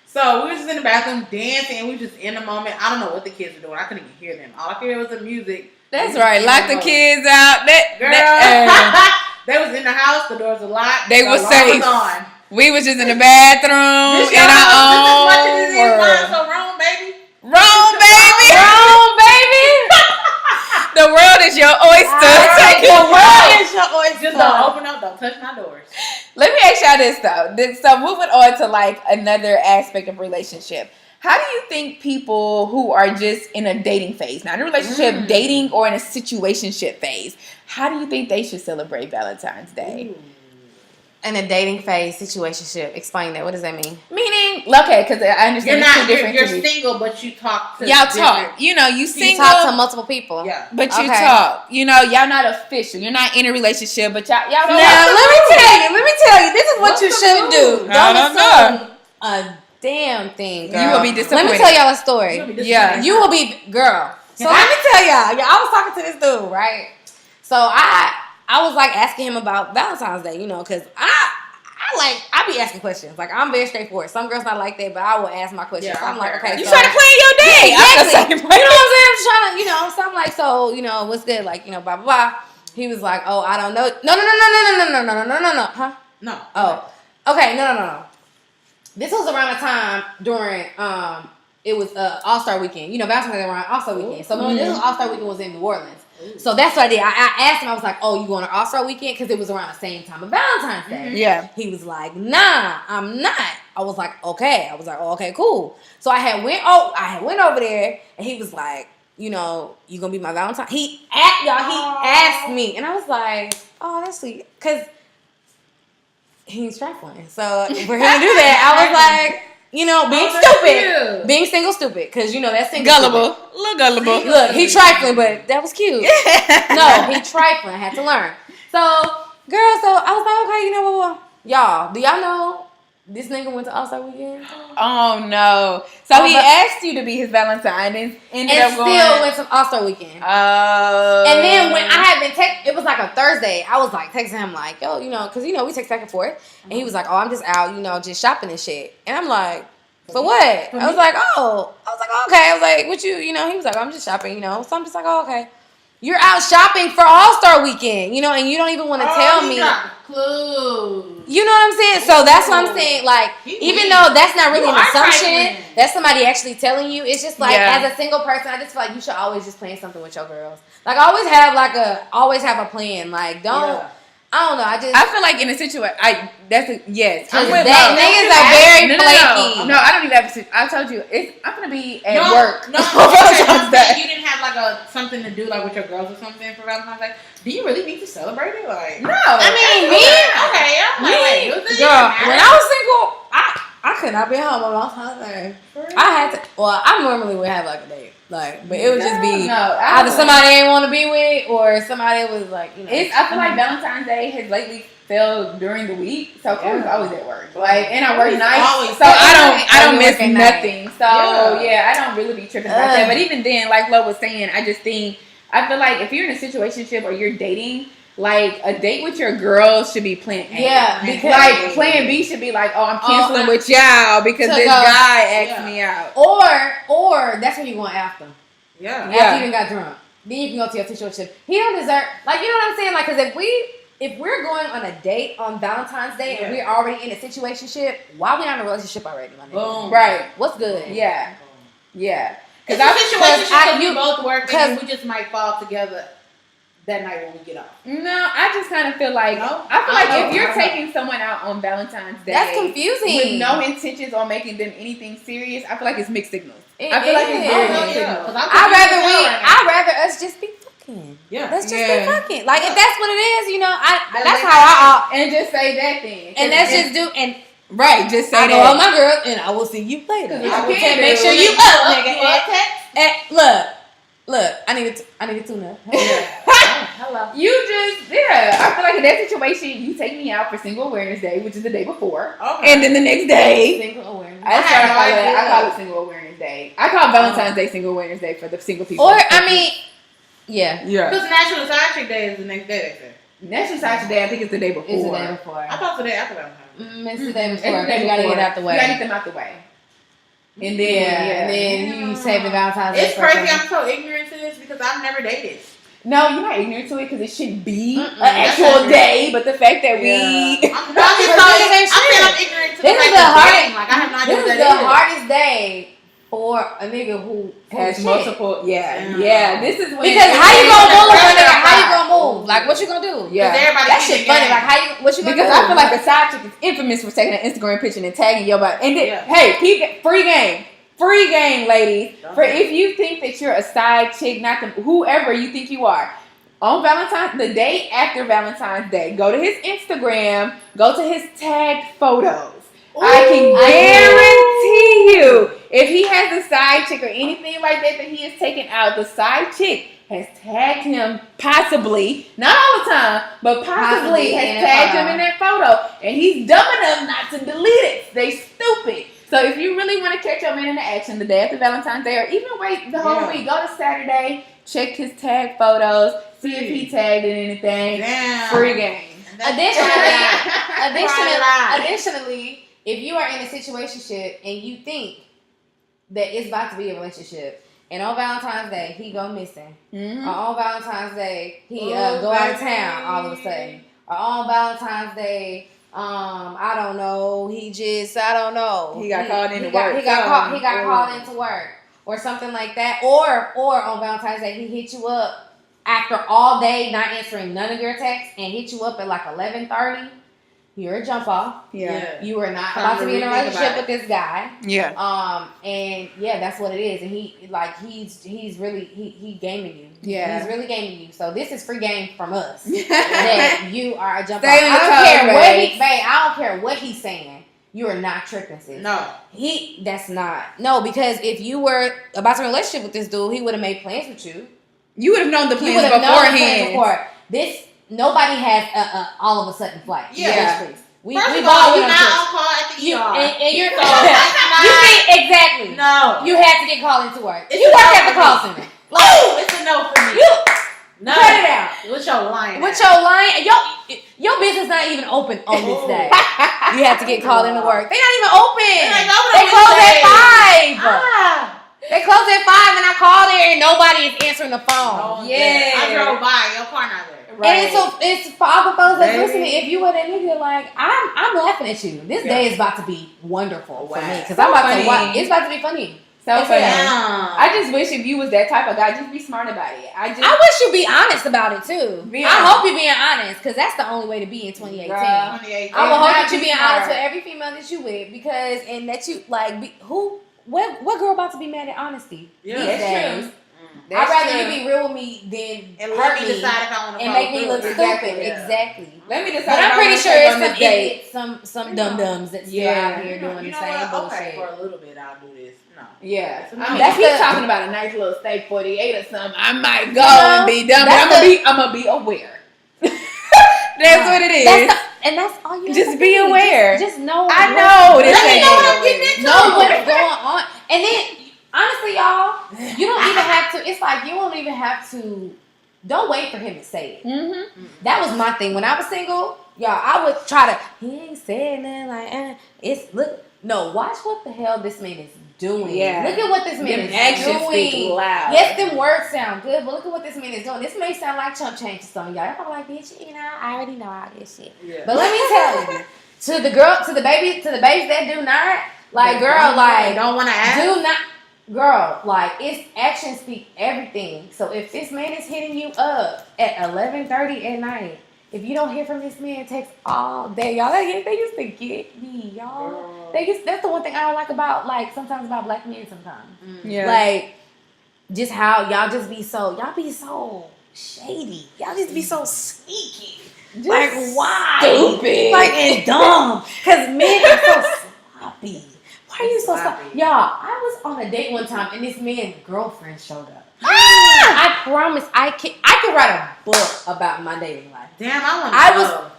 So we were just in the bathroom dancing, and we were just in the moment. I don't know what the kids were doing. I couldn't even hear them. All I could hear was the music. That's right. Lock the kids out. They was in the house. The doors were locked. They were safe. On. We was just in the bathroom in our own world. So wrong, baby. Wrong, baby. Wrong, baby. The world is your oyster. The world is your oyster. Just don't open up. Don't touch my doors. Let me ask y'all this though. So moving on to like another aspect of relationship. How do you think people who are just in a dating phase, not in a relationship, dating or in a situationship phase, how do you think they should celebrate Valentine's Day? In a dating phase, situationship. Explain that. What does that mean? Meaning, okay, because I understand You're single, but you talk to y'all talk. You know, you single. You talk to multiple people. Yeah. But you talk. You know, y'all not official. You're not in a relationship, but y'all don't. Now, let me tell you. This is what you shouldn't do. Don't assume a damn thing, girl. You will be disappointed. Let me tell y'all a story. You will be, girl. So let me tell y'all. I was talking to this dude, right? So I was like asking him about Valentine's Day, you know, because I be asking questions. Like I'm very straightforward. Some girls not like that, but I will ask my questions. So I'm like, okay, you trying to plan your day? Exactly. You know what I'm saying? I'm trying to, you know. So I'm like, so you know, what's good? Like, you know, blah blah blah. He was like, oh, I don't know. No. Huh? No. Oh. Okay. No. This was around the time during it was All-Star Weekend. You know, Valentine's Day around All-Star Weekend. So when this was All-Star Weekend was in New Orleans. So that's what I did. I asked him, I was like, oh, you going to All-Star Weekend? Because it was around the same time of Valentine's Day. Yeah. He was like, nah, I'm not. I was like, okay. I was like, oh, okay, cool. So I had went over there, and he was like, you know, you going to be my Valentine? He asked me. And I was like, oh, that's sweet. Because he's trifling. So for him to do that, I was like, you know, being single stupid, because you know that's single gullible, stupid. A little gullible. Look, he trifling, but that was cute. No, he trifling. I had to learn. So, girl, I was like, okay, you know what, y'all? Do y'all know this nigga went to All-Star Weekend? Oh no! So he asked you to be his Valentine and ended up going. Still went to All-Star Weekend. Oh. And then when I had been it was like a Thursday. I was like texting him like, yo, you know, because you know we text back and forth, and he was like, oh, I'm just out, you know, just shopping and shit. And I'm like, for what? I was like, okay. I was like, what you know? He was like, I'm just shopping, you know. So I'm just like, oh, okay. You're out shopping for All-Star Weekend, you know, and you don't even want to tell me. Clues. You know what I'm saying? So that's what I'm saying. Like, even though that's not really an assumption, that's somebody actually telling you. It's just like, as a single person, I just feel like you should always just plan something with your girls. Like, always have a plan. Like, don't. Yeah. I don't know. I feel like in a situation, yes. Niggas are very flaky. No, I don't even have to. I told you, I'm gonna be at work. No, you didn't have like something to do like with your girls or something for Valentine's Day. Do you really need to celebrate it? Like, no. I mean, me. Okay, I'm like, girl. When I was single, could not be home on Valentine's Day. I had to. Well, I normally would have like a date, like, but it would just be either somebody I didn't want to be with or somebody was like, you know. I feel like Valentine's Day has lately fell during the week, so I was always at work. Like, and I work nights, so I don't miss nothing. So I don't really be tripping about that. But even then, like Lo was saying, I feel like if you're in a situationship or you're dating, like a date with your girls should be plan A. Yeah, because like plan B should be like, oh, I'm canceling with y'all because this guy asked me out. Or that's when you going after. Yeah. After you got drunk, then you can go to your situationship. He don't deserve, like, you know what I'm saying? Like, because if we're going on a date on Valentine's Day and we're already in a situationship, why we not in a relationship already, my nigga? Boom. Right. What's good? Yeah. Yeah. Because our situationship we both work and we just might fall together that night when we get off. No, I just kind of feel like if you're taking someone out on Valentine's Day, that's confusing. With no intentions on making them anything serious, I feel like it's mixed signals. I feel like it's very mixed signals. I'd rather us just be fucking. Yeah. Let's just be fucking. Like if that's what it is, you know, that's how and just say that then. And let's just do and right, just say that. I go, my girl, and I will see you later. I will make sure you up, nigga. Look, I need a tune-up. Hello. You just, I feel like in that situation, you take me out for Single Awareness Day, which is the day before. Okay. And then the next day. Single Awareness. I call it Single Awareness Day. I call Valentine's Day Single Awareness Day for the single people. Or, I mean, yeah. Because National Side Chick Day is the next day, they say. National Side Chick Day, I think it's the day before. It's the day before. I thought the day after Valentine's. It's the day before. You gotta get out the way. You gotta get them out the way. And then, and then you save the Valentine's Day. It's crazy. I'm so ignorant to this because I've never dated. No, you're not ignorant to it because it should be an actual day, but the fact that I'm ignorant to this is the hardest. Like I have no idea. This is the hardest day for a nigga who has multiple. Yeah. This is when because how you gonna move, nigga? How you gonna move? Like what you gonna do? Yeah, that shit funny. Like how you? What you gonna do? Because I feel like the side chick is infamous for taking an Instagram picture and tagging your body. And then, hey, free game, ladies. For if you think that you're a side chick, not whoever you think you are. On Valentine's, the day after Valentine's Day, go to his Instagram, go to his tagged photos. Ooh, I can guarantee you, if he has a side chick or anything like that he is taking out, the side chick has tagged him possibly, not all the time, but possibly has tagged him in that photo. And he's dumb enough not to delete it. They stupid. So if you really want to catch your man in the action the day after Valentine's Day, or even wait the whole week, go to Saturday, check his tag photos, see if he tagged in anything. Free game. Additionally, if you are in a situationship and you think that it's about to be a relationship, and on Valentine's Day he go missing, or on Valentine's Day he go out of town all of a sudden, or on Valentine's Day. I don't know. He got called into work. He got called into work or something like that. Or on Valentine's Day, he hit you up after all day not answering none of your texts and hit you up at like 11:30. You're a jump off. Yeah. You are not about to be in a relationship with this guy. Yeah. And that's what it is. And he's really gaming you. Yeah. He's really gaming you. So this is free game from us. That you are a jump off. I don't care what he's saying. You are not tripping, sis. No. Because if you were about to be in a relationship with this dude, he would have made plans with you. You would have known the plans beforehand. Nobody has a all of a sudden flight. Yeah. We not on call at the ER. And you're you think exactly. No. You had to get called into work. You work at the call center. It's a no for me. No. Cut it out. What's your line? Your business not even open on this day. You have to get called into work. They're not even open. They close at 5. They close at 5 and I call there and nobody is answering the phone. I drove by. Your car not there. Right. And it's for all the folks that's listening. If you were that nigga, like I'm laughing at you. This day is about to be wonderful for me because I'm about to watch. It's about to be funny. So funny. I just wish if you was that type of guy, just be smart about it. I wish you be honest about it too. I hope you're being honest because that's the only way to be in 2018. I will hope that you're being honest with every female that you with because and that you like what girl about to be mad at honesty these days? I'd rather you be real with me than And hurt let me me decide if I want to and make me look Exactly, stupid. yeah. Exactly. Let me decide. But I'm pretty sure it's some dum dums that's still out here doing the same bullshit. Okay, for a little bit, I'll do this. No. Yeah, I mean, if he's talking about a nice little steak 48 or something, I might go and be dumb. But I'm gonna be aware. That's what it is. That's all you. Just be aware. Just know. I know. Let me know what I'm getting into. Know what's going on, and then honestly, y'all, you don't even have to. It's like you don't even have to. Don't wait for him to say it. Mm-hmm. That was my thing when I was single, y'all. I would try to. He ain't saying nothing like. It's look. No, watch what the hell this man is doing. Yeah. Look at what this man Them is actions doing. speak loud. Yes, them words sound good, but look at what this man is doing. This may sound like chump change to some of y'all. Y'all like, bitch, you know, I already know all this shit. Yeah. But let me tell you, to the babies that do not, like, girl, like, don't want to ask. do not, girl, like, it's actions speak everything. So if this man is hitting you up at 11:30 at night, if you don't hear from this man, text all day, y'all. They used to get me, y'all. That's the one thing I don't like about, like, sometimes about black men sometimes. Yeah. Like, just how y'all be so shady. Y'all just be so sneaky. Just like, why? stupid. Like, and dumb. Because men are so sloppy. Why are you so sloppy? Y'all, I was on a date one time, and this man's girlfriend showed up. I promise I could write a book about my dating life. Damn, I want to know.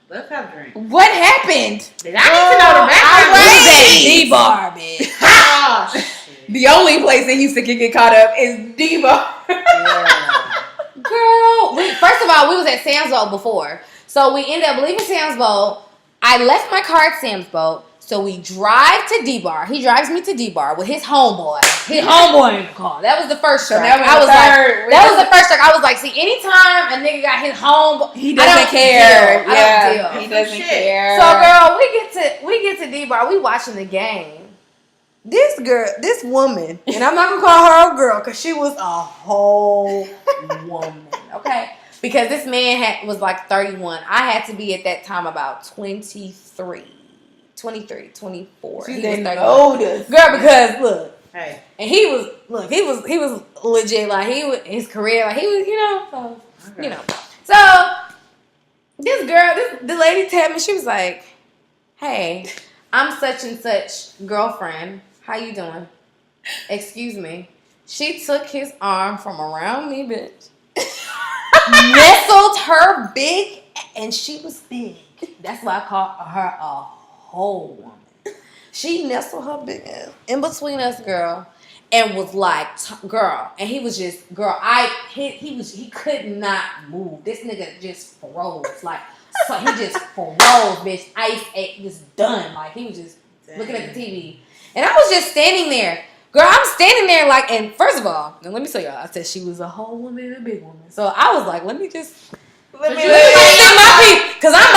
Let's have a drink. What happened? I need to know the background. D-bar, bitch. Oh, shit. The only place in Houston can get caught up is D-Bar. Girl, first of all, we was at Sam's Boat before. So we ended up leaving Sam's Boat. I left my car at Sam's Boat. So we drive to D-Bar. He drives me to D-Bar with his homeboy. His homeboy in the car. That was the first strike. That was the first strike. I was like, see, anytime a nigga got his homeboy, he doesn't care. I don't deal. He doesn't care. So girl, we get to D-Bar. We watching the game. This woman, and I'm not gonna call her a girl because she was a whole woman. Okay, because this man was like 31. I had to be at that time about 23, 24. She's he was the oldest. Girl, because look. Hey. And he was legit, like his career, like he was, you know, so Okay. you know. So this girl, the lady tapped me, she was like, "Hey, I'm such and such girlfriend. How you doing? Excuse me." She took his arm from around me, bitch. Nestled her big, and she was big. That's why I call her a whole woman. She nestled her big ass in between us, girl, and was like, girl, and he was just, girl, he could not move. This nigga just froze, like, so he just froze, bitch. Ice ate, just done, like he was just looking at the TV, and I was just standing there, girl. I'm standing there like, and first of all, and let me tell y'all, I said she was a whole woman and a big woman, so I was like, let me just see my feet, because I'm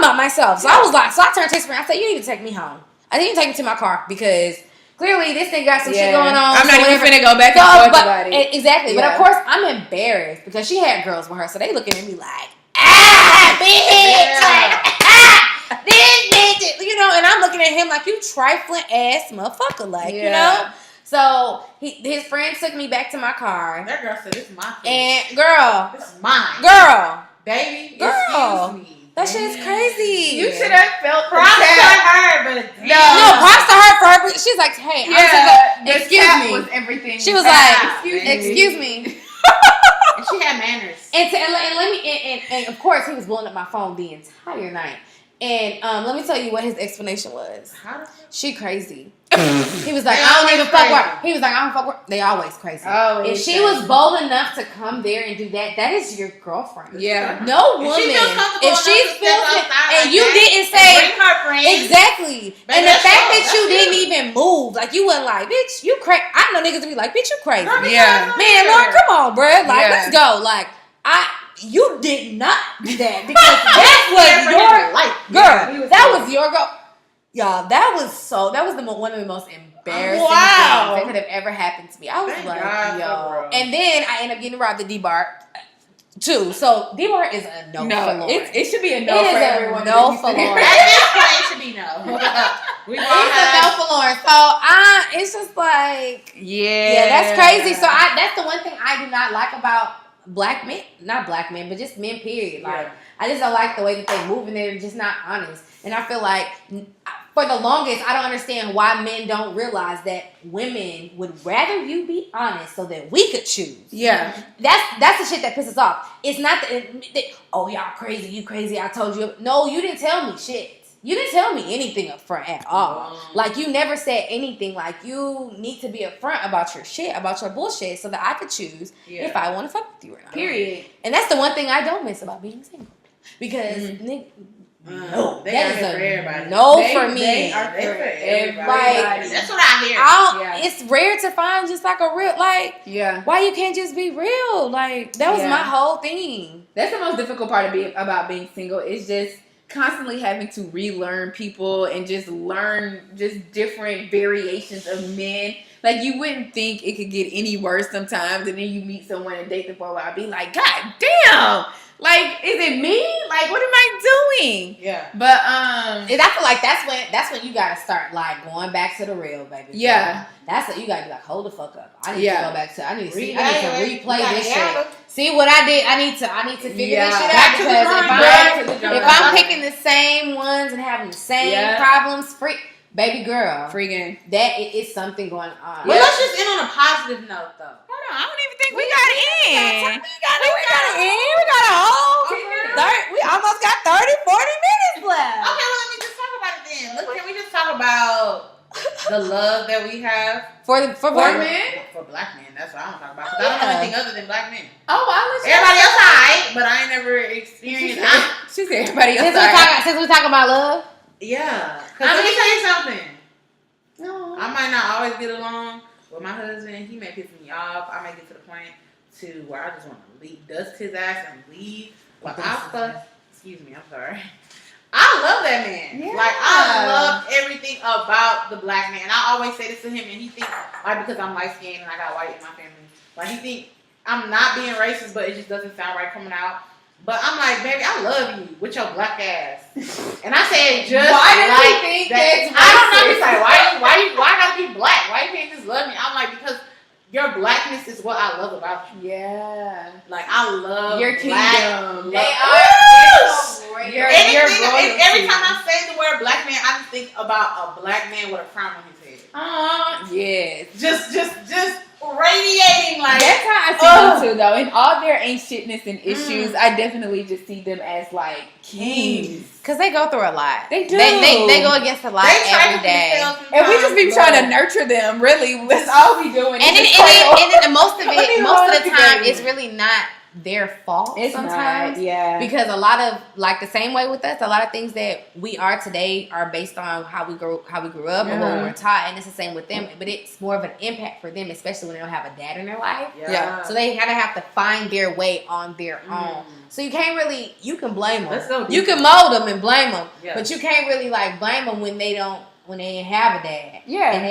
by myself. So I was like, so I turned to her, I said, you need to take me home. I need to take me to my car because clearly this thing got some shit going on. I'm not even finna go back and forth about it. Exactly. Yeah. But of course, I'm embarrassed because she had girls with her. So they looking at me like, bitch. Like, this bitch. You know, and I'm looking at him like, you trifling ass motherfucker. Like, you know? So his friend took me back to my car. That girl said, "This is my face. And girl. This is mine. Girl. Baby, Girl. excuse me. That shit's crazy. You should have felt Props to her, but No, props to her for her. She's like, hey, excuse me. Was everything. She was like, excuse me. And she had manners. And of course he was blowing up my phone the entire night. And let me tell you what his explanation was. She crazy. He was like, I don't even fuck with her. He was like, I don't fuck with her. They always crazy. Oh, if she was bold enough to come there and do that, that is your girlfriend. Yeah. No woman. If she's feeling and you didn't say bring her friends. Exactly. And the fact that you didn't even move, like you wasn't like, bitch, you crazy. I know niggas to be like, bitch, you crazy. Yeah. Man, Lord, come on, bruh. Like, let's go. Like, you did not do that because that was your life, girl. That was your girl. Y'all, that was one of the most embarrassing things that could have ever happened to me. I was like, yo. And then I ended up getting robbed at D-Bar too. So D-Bar is a no for Lauren. It should be a no for everyone. No for Lauren. At this point, it should be no. We all It's a no have. for Lauren. So it's just like, Yeah, that's crazy. So that's the one thing I do not like about black men, not black men, but just men. Period. Like Yeah. I just don't like the way that they move and they're just not honest. And I feel like for the longest, I don't understand why men don't realize that women would rather you be honest so that we could choose. Yeah. That's the shit that pisses off. It's not oh, y'all crazy, you crazy, I told you. No, you didn't tell me shit. You didn't tell me anything up front at all. Like, you never said anything. Like, you need to be upfront about your shit, about your bullshit, so that I could choose if I want to fuck with you or not. Period. And that's the one thing I don't miss about being single. Because, no, They that are is for a everybody. no They- for me. they are They for everybody. Like, That's what I hear. It's rare to find just like a real, like, Yeah. why you can't just be real? Like, that was Yeah. my whole thing. That's the most difficult part about being single. Is just constantly having to relearn people and just learn just different variations of men. Like, you wouldn't think it could get any worse sometimes, and then you meet someone and date them for a while, be like, God damn! Like, is it me? Like, what am I doing? Yeah. But And I feel like that's when you gotta start like going back to the real, baby. Yeah. That's what you gotta be like, hold the fuck up. I need Yeah. to go back to I need to Reevaluate. replay You gotta this handle. shit. See what I did. I need to figure Yeah. this shit Back out to the because drawing board. if I'm picking the same ones and having the same problems, baby girl, freaking. that is something going on. But let's just end on a positive note, though. Hold on, I don't even think we got in. We got a whole we almost got 30, 40 minutes left. Okay, well, let me just talk about it then. Can we just talk about the love that we have For for men? For black men? That's what I want to talk about. Because I don't know anything other than black men. Oh, I'll let you. Everybody else alright, but I ain't never experienced. She said everybody else. Since we talk about love. Yeah. Because let me tell you something. No. I might not always get along with my husband. He may piss me off. I may get to the point to where I just want to leave, dust his ass and leave. But excuse me, I'm sorry. I love that man. Yeah. Like, I love everything about the black man. I always say this to him, and he thinks, like, because I'm light skinned and I got white in my family, like, he thinks I'm not being racist, but it just doesn't sound right coming out. But I'm like, baby, I love you with your black ass. And I say it just Why does like he think that. that's I don't know. He's racist? like, why I gotta be black? Why you can't just love me? I'm like, because your blackness is what I love about you. Yeah. Like, I love Your black. kingdom. They Woo! are. Your Every royalty. time I say the word black man, I just think about a black man with a crown on his head. Yes. Just radiating like. That's how I see them too, though. In all their ain't shitness and issues, I definitely just see them as like kings. Because they go through a lot. They do. They go against a lot They try every to day. And we just be trying to nurture them. Really, that's all we doing. And most of the time, it's really not their fault. It's sometimes, not, yeah. because a lot of, like, the same way with us, a lot of things that we are today are based on how we grew up and what we were taught, and it's the same with them. But it's more of an impact for them, especially when they don't have a dad in their life. Yeah. So they kind of have to find their way on their own. So you can't really, you can blame them. Let's go You deeper. can mold them and blame them, Yeah. but you can't really like blame them when they didn't have a dad. Yeah. And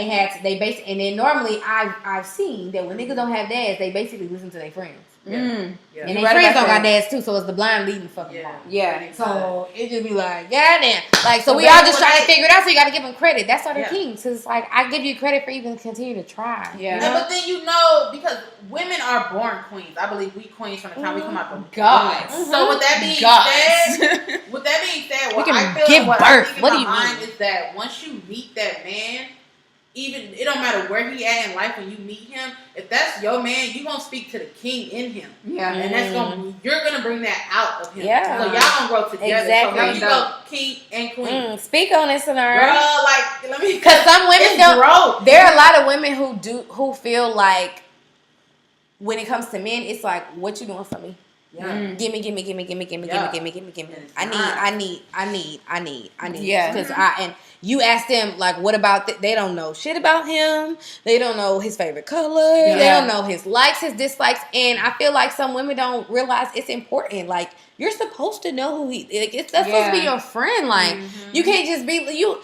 and then normally I've seen that when niggas don't have dads, they basically listen to their friends. Yeah. And You're their right friends about don't got that. dads too, so it's the blind leading the fucking Yeah. wrong. Yeah. So it just be like, goddamn. Like, so But we that's all just what trying to they- figure it out, so you gotta give them credit. That's why they're Yeah. kings. Cause like, I give you credit for even continue to try. Yeah. And, but then because women are born queens. I believe we queens from the time we come out the Gods. womb. So with that being said, what can I feel give what I birth. think in What my do you mind mean? is that once you meet that man, even it don't matter where he at in life when you meet him, if that's your man, you gonna speak to the king in him. Yeah. And you're gonna bring that out of him. Yeah. So y'all gonna grow together. Exactly. So here you go, king and queen. Speak on it, Sonara. Girl, like let me Because some women it's don't. growth. There are a lot of women who feel like when it comes to men, it's like, what you doing for me? Yeah. Gimme. Yeah. I need. Yeah. Because and you ask them, like, what about they don't know shit about him. They don't know his favorite color. Yeah. They don't know his likes, his dislikes. And I feel like some women don't realize it's important. Like, you're supposed to know who he. Like, that's supposed to be your friend. Like, you can't just be you.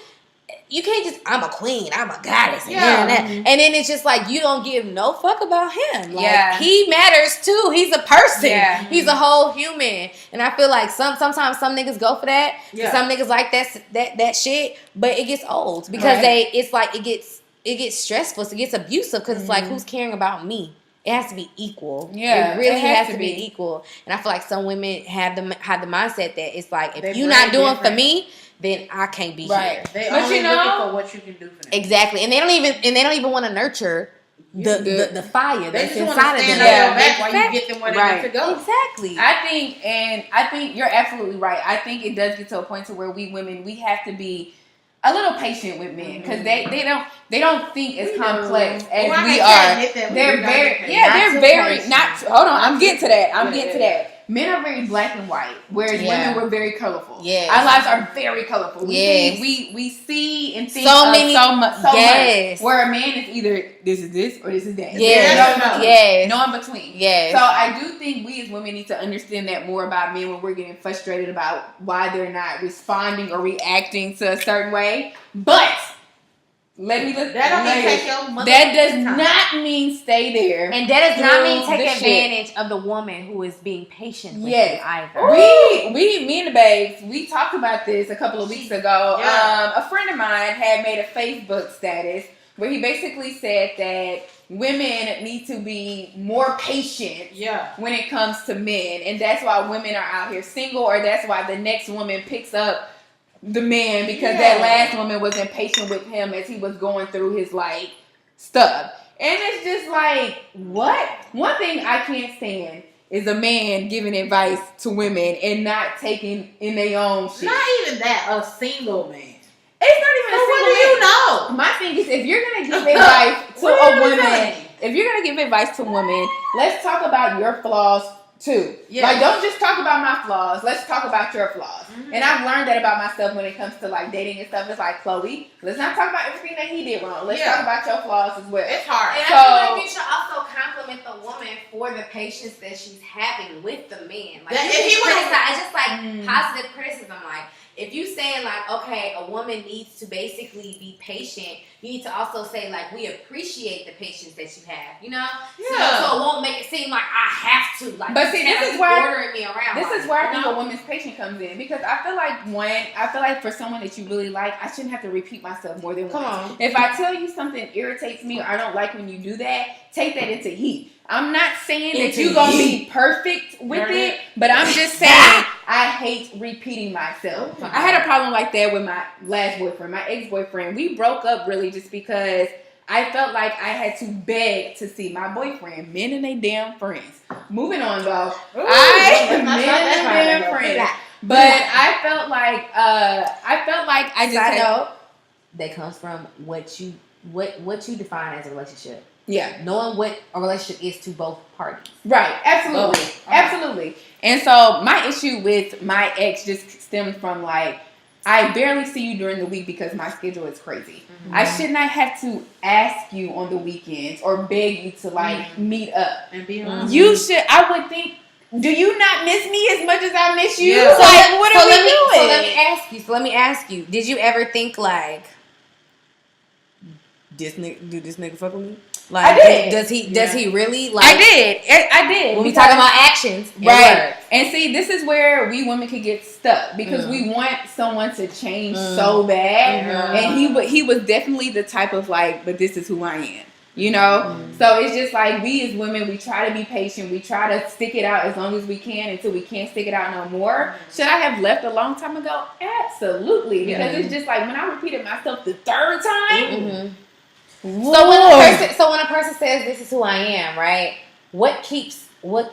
you can't just, I'm a queen, I'm a goddess, and then it's just like you don't give no fuck about him. Like he matters too. He's a person. Yeah. He's a whole human. And I feel like sometimes some niggas go for that. Yeah. Some niggas like that shit, but it gets old because it gets stressful. It gets abusive because it's like, who's caring about me? It has to be equal. Yeah, it really has to be equal. And I feel like some women have the mindset that it's like, if you're not doing for me, then I can't be here. They only looking for what you can do for them. Exactly, and they don't even want to nurture the fire that's inside of them. Back while you get them where they need to go. Exactly. I think you're absolutely right. I think it does get to a point to where we women, we have to be a little patient with men because they don't think as complex as we are. They're very not. Hold on, I'm getting to that. Men are very black and white, whereas women were very colorful. Yeah, our lives are very colorful. We see and think so much. Where a man is either this is this or this is that. No in between. Yeah. So I do think we as women need to understand that more about men when we're getting frustrated about why they're not responding or reacting to a certain way. But that does not mean stay there. And that does not mean take advantage of the woman who is being patient with you either. Me and the babes, we talked about this a couple of weeks ago. A friend of mine had made a Facebook status where he basically said that women need to be more patient when it comes to men. And that's why women are out here single, or that's why the next woman picks up the man because that last woman wasn't patient with him as he was going through his like stuff. And it's just like, what? One thing I can't stand is a man giving advice to women and not taking in their own shit. Not even that, a single man. It's not even a single man. What do you know? My thing is, if you're gonna give advice to a woman, let's talk about your flaws too. Like, don't just talk about my flaws. Let's talk about your flaws. And I've learned that about myself when it comes to like dating and stuff. It's like, Chloe, let's not talk about everything that he did wrong. Let's talk about your flaws as well. It's hard. And I feel like you should also compliment the woman for the patience that she's having with the man. Like, if he criticize, just like positive criticism. Like, if you saying like, okay, a woman needs to basically be patient, you need to also say like, we appreciate the patience that you have, you know? So it won't make it seem like I have to. Like, but see, this is where ordering me around. This is where I think a woman's patience comes in, because I feel like for someone that you really like, I shouldn't have to repeat myself more than once. If I tell you something irritates me or I don't like when you do that, take that into heat. I'm not saying that you're going to be perfect with it, but I'm just saying I hate repeating myself. I had a problem like that with my last boyfriend, my ex-boyfriend. We broke up really just because I felt like I had to beg to see my boyfriend. Men and they damn friends. Moving on, though. Men and damn friends. But I felt like I just know that comes from what you define as a relationship. Yeah, knowing what a relationship is to both parties. Right, absolutely. Absolutely. And so my issue with my ex just stemmed from like, I barely see you during the week because my schedule is crazy. I should not have to ask you on the weekends or beg you to like meet up. And be You should, I would think, do you not miss me as much as I miss you? Yeah. Like, what are we doing? So let me ask you, did you ever think like, this nigga fuck with me? Like, I did. Does he really like? I did. When we talk about actions, right? And see, this is where we women could get stuck because we want someone to change so bad, and he was definitely the type of like, but this is who I am, you know. So it's just like we as women, we try to be patient, we try to stick it out as long as we can until we can't stick it out no more. Should I have left a long time ago? Absolutely, because it's just like when I repeated myself the third time. So when a person says this is who I am, right? What keeps a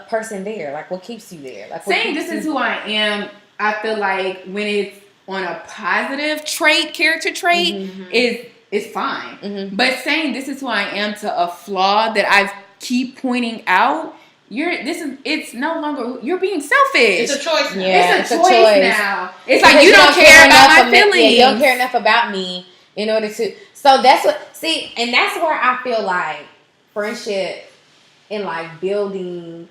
person there? Like, what keeps you there? Like, saying this is who I am, I feel like when it's on a positive character trait, is fine. But saying this is who I am to a flaw that I keep pointing out, it's no longer, you're being selfish. It's a choice now. It's a choice now. It's like you don't care about my feelings. You don't care enough about me in order to. So that's and that's where I feel like friendship and like building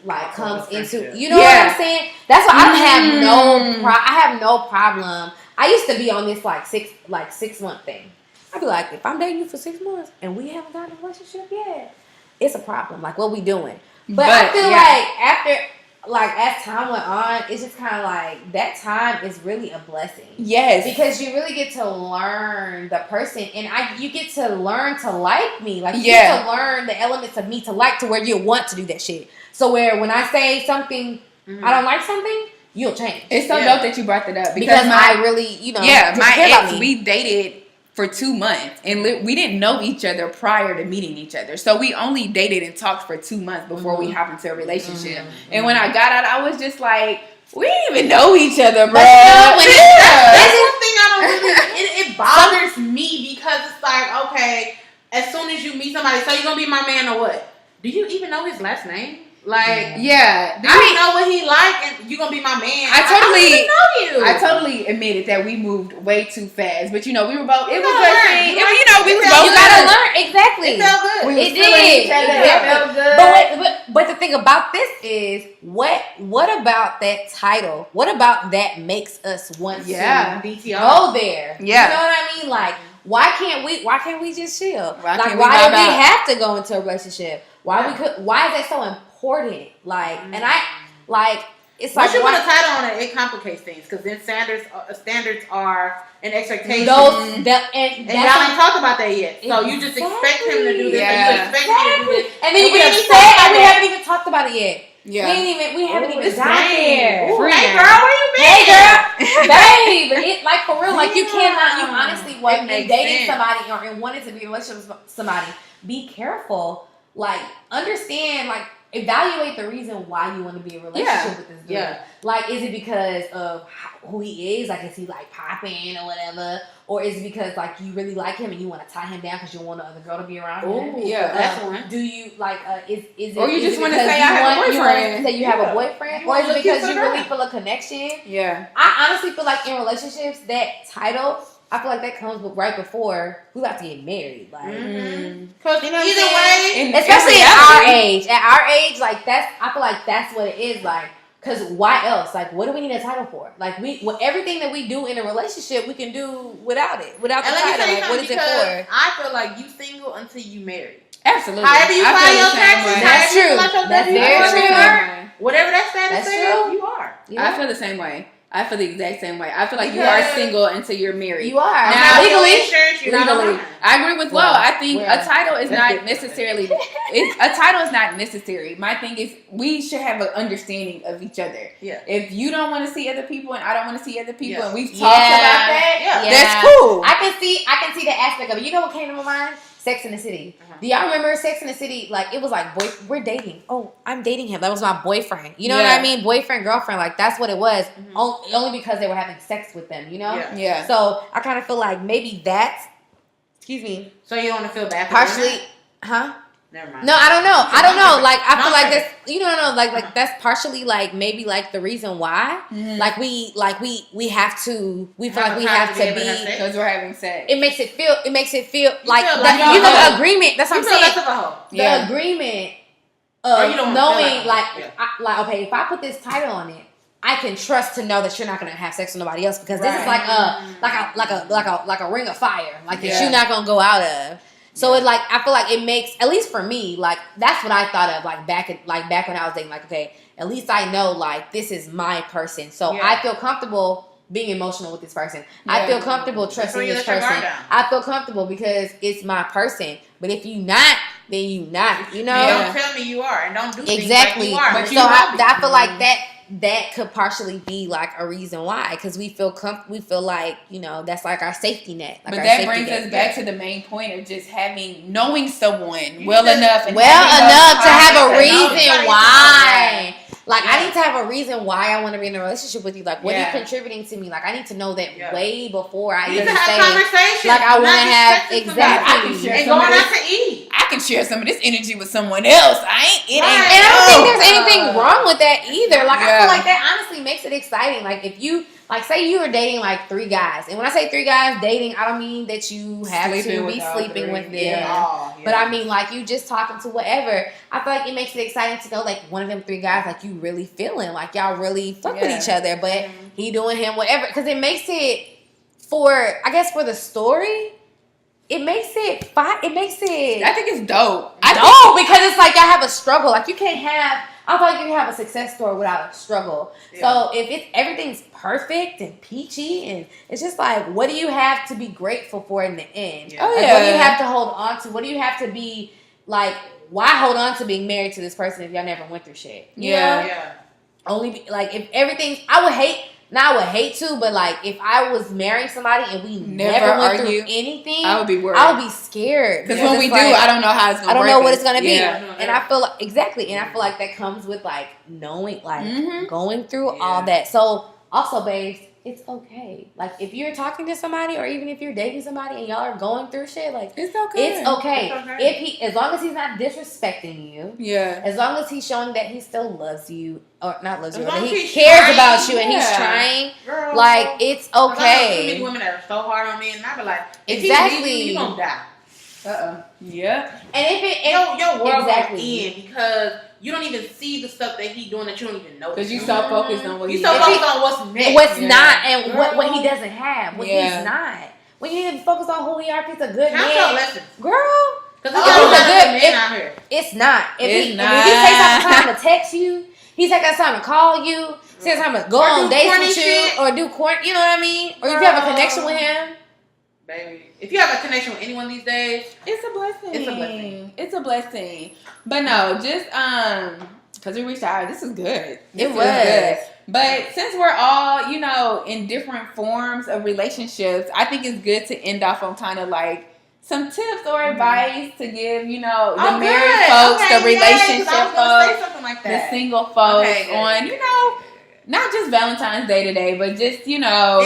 like comes into, you know what I'm saying? That's why I have no problem. I used to be on this like 6 month thing. I'd be like, if I'm dating you for 6 months and we haven't gotten a relationship yet, it's a problem. Like, what we doing? But I feel like after, like, as time went on, it's just kind of like that time is really a blessing. Yes, because you really get to learn the person, and you get to learn to like me. Like, you get to learn the elements of me to like to where you want to do that shit. So where when I say something, I don't like something, you'll change. It's so dope that you brought that up because I really, my ex, we dated for 2 months and we didn't know each other prior to meeting each other. So we only dated and talked for 2 months before we hopped into a relationship. And when I got out, I was just like, we didn't even know each other, bro. That's one thing I don't really. It bothers me because it's like, okay, as soon as you meet somebody, so you gonna be my man or what? Do you even know his last name? Like, do you know what he like, and you gonna be my man? I don't even know you. I totally admitted that we moved way too fast, but we were both. It was a thing. We were both. You gotta learn exactly. It felt good. It did. It felt good. But the thing about this is, what about that title? What about that makes us want to go there? Yeah. You know what I mean? Like, why can't we just chill? Why do we have to go into a relationship? Why is that so important? Like, and I like. It's once like you put a title on it, it complicates things because then standards are an expectation. And y'all ain't talked about that yet. So you just expect him to do this, and you expect him to do this, and then you get upset, and we haven't even talked about it yet. Yeah, we haven't even got there. Hey girl, where you been? Hey girl, babe, it like for real, like you honestly in dating somebody or in wanting to be in a relationship with somebody, be careful. Like, understand, like, evaluate the reason why you want to be in a relationship with this dude. Yeah. Like, is it because of who he is? Like, is he like popping or whatever? Or is it because like you really like him and you want to tie him down because you want the other girl to be around him? Yeah, that's one. Do you like? Is it? Or you just want to say I have a boyfriend? You want to say you have a boyfriend, or is it because you really feel a connection? Yeah. I honestly feel like in relationships that title, I feel like that comes right before we about to get married. Like, because either way, especially at our age. At our age, like I feel like that's what it is. Like, because why else? Like, what do we need a title for? Like, everything that we do in a relationship, we can do without it, without the title. Like, what is it for? I feel like you single until you married. Absolutely. However you file your taxes, that's true. That's very true. Whatever that status is, you are. I feel the same way. I feel the exact same way. I feel like you are single until you're married. You are. Now, legally. I agree with Lo. I think a title is not necessarily. A title is not necessary. My thing is we should have an understanding of each other. Yeah. If you don't want to see other people and I don't want to see other people, and we've talked about that, that's cool. I can see the aspect of it. You know what came to my mind? Sex in the City. Do y'all remember Sex in the City? Like, it was like, we're dating. Oh, I'm dating him. That was my boyfriend. You know what I mean? Boyfriend, girlfriend. Like, that's what it was. Only because they were having sex with them, you know? Yeah. So, I kind of feel like maybe that's, excuse me. So, you don't want to feel bad for partially, huh? Never mind. No, I don't know. Like, I feel like that's, like that's partially like maybe like the reason why. Like we have to. We feel like we have to be because we're having sex. It makes it feel like the agreement. That's what I'm saying. The agreement of knowing, okay, if I put this title on it, I can trust to know that you're not gonna have sex with nobody else because this is like a ring of fire, like that you're not gonna go out of. So it like I feel like it makes, at least for me, like that's what I thought of like back when I was dating. Like, okay, at least I know like this is my person, so I feel comfortable being emotional with this person. I feel comfortable trusting this person. I feel comfortable because it's my person. But if you not, then you not. You know, don't tell me you are, and don't do things like you are. But so I feel like that could partially be like a reason why, because we feel like, you know, that's like our safety net. Like, but that brings us back to the main point of just knowing someone well enough to have a reason why. Like, I need to have a reason why I want to be in a relationship with you. Like, what are you contributing to me? Like, I need to know that way before I even say. Conversation. Like, I want to have exactly. And going out to eat. I can share some of this energy with someone else. And I don't think there's anything wrong with that either. Like, I feel like that honestly makes it exciting. Like, if you, like, say you were dating like 3 guys, and when I say 3 guys dating, I don't mean that you have to be sleeping with them. But I mean, like, you just talking to whatever. I feel like it makes it exciting to know, like, one of them 3 guys, like, you really feeling like y'all really fuck with each other, but he doing him whatever, because it makes it for the story, it makes it. I think it's dope. Because it's like y'all have a struggle. Like you can't have. I feel like you can have a success story without a struggle. Yeah. So if everything's perfect and peachy, and it's just like, what do you have to be grateful for in the end? Yeah. Like, what do you have to hold on to? What do you have to be like? Why hold on to being married to this person if y'all never went through shit? You know? Only like if everything's. I would hate to, but like if I was marrying somebody and we never went through anything, I would be worried. I would be scared because when we do, I don't know how it's gonna. I don't know what it's gonna be, yeah. and I feel like, exactly, and I feel like that comes with like knowing, like going through all that. So also, babes, it's okay. Like if you're talking to somebody, or even if you're dating somebody and y'all are going through shit, like it's okay. It's okay. As long as he's not disrespecting you. Yeah. As long as he's showing that he still loves you, or not loves you, but he cares about you and he's trying. Girl, like it's okay. Too many women that are so hard on me, and I be like, if exactly, you gonna die. Yeah. And if your world gonna end because you don't even see the stuff that he doing that you don't even know. Because you so focused on what you so focused on what's next, what's not, and what he doesn't have, what he's not. When you need to focus on who he are, if he's a good count man, your lessons, girl. Because he's a good man out here. It's not. If he takes out the time to text you, he takes out time to call you, takes time to go on dates with you, or do court. You know what I mean? Or if you have a connection with him. Baby, if you have a connection with anyone these days, it's a blessing. It's a blessing. It's a blessing. But no, just because we reached out, this is good. It was good. But since we're all, in different forms of relationships, I think it's good to end off on kind of like some tips or advice to give, the married folks, the relationship folks, something like the single folks on, not just Valentine's Day today, but just in general.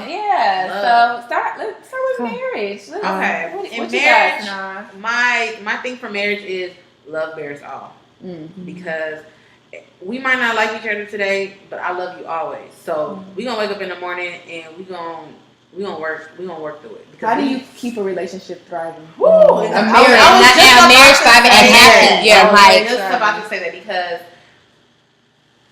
Yeah. So start with marriage. Okay. What in you marriage, got, my thing for marriage is love bears all. Because we might not like each other today, but I love you always. So we gonna wake up in the morning and we gonna work through it. How do you keep a relationship thriving? A marriage thriving and happy. Yeah, like just about to say that because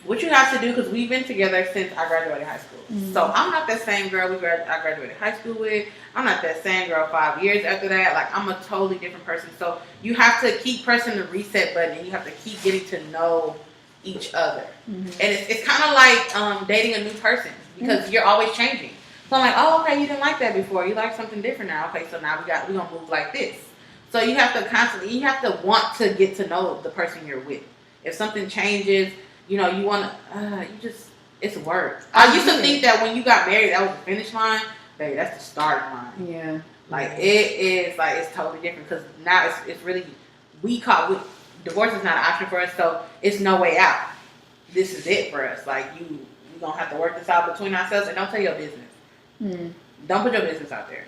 what you have to do, because we've been together since I graduated high school. So I'm not that same girl I graduated high school with. I'm not that same girl 5 years after that. Like, I'm a totally different person. So you have to keep pressing the reset button, and you have to keep getting to know each other. And it's kind of like dating a new person, because you're always changing. So I'm like, oh, okay, you didn't like that before. You like something different now. Okay, so now we're gonna move like this. So you have to want to get to know the person you're with. If something changes, you want to, it's work. I used to think that when you got married, that was the finish line. Baby, that's the start line. Yeah. Like, it is, like, it's totally different, because now it's really, divorce is not an option for us, so it's no way out. This is it for us. Like, we're going to have to work this out between ourselves, and don't tell your business. Don't put your business out there.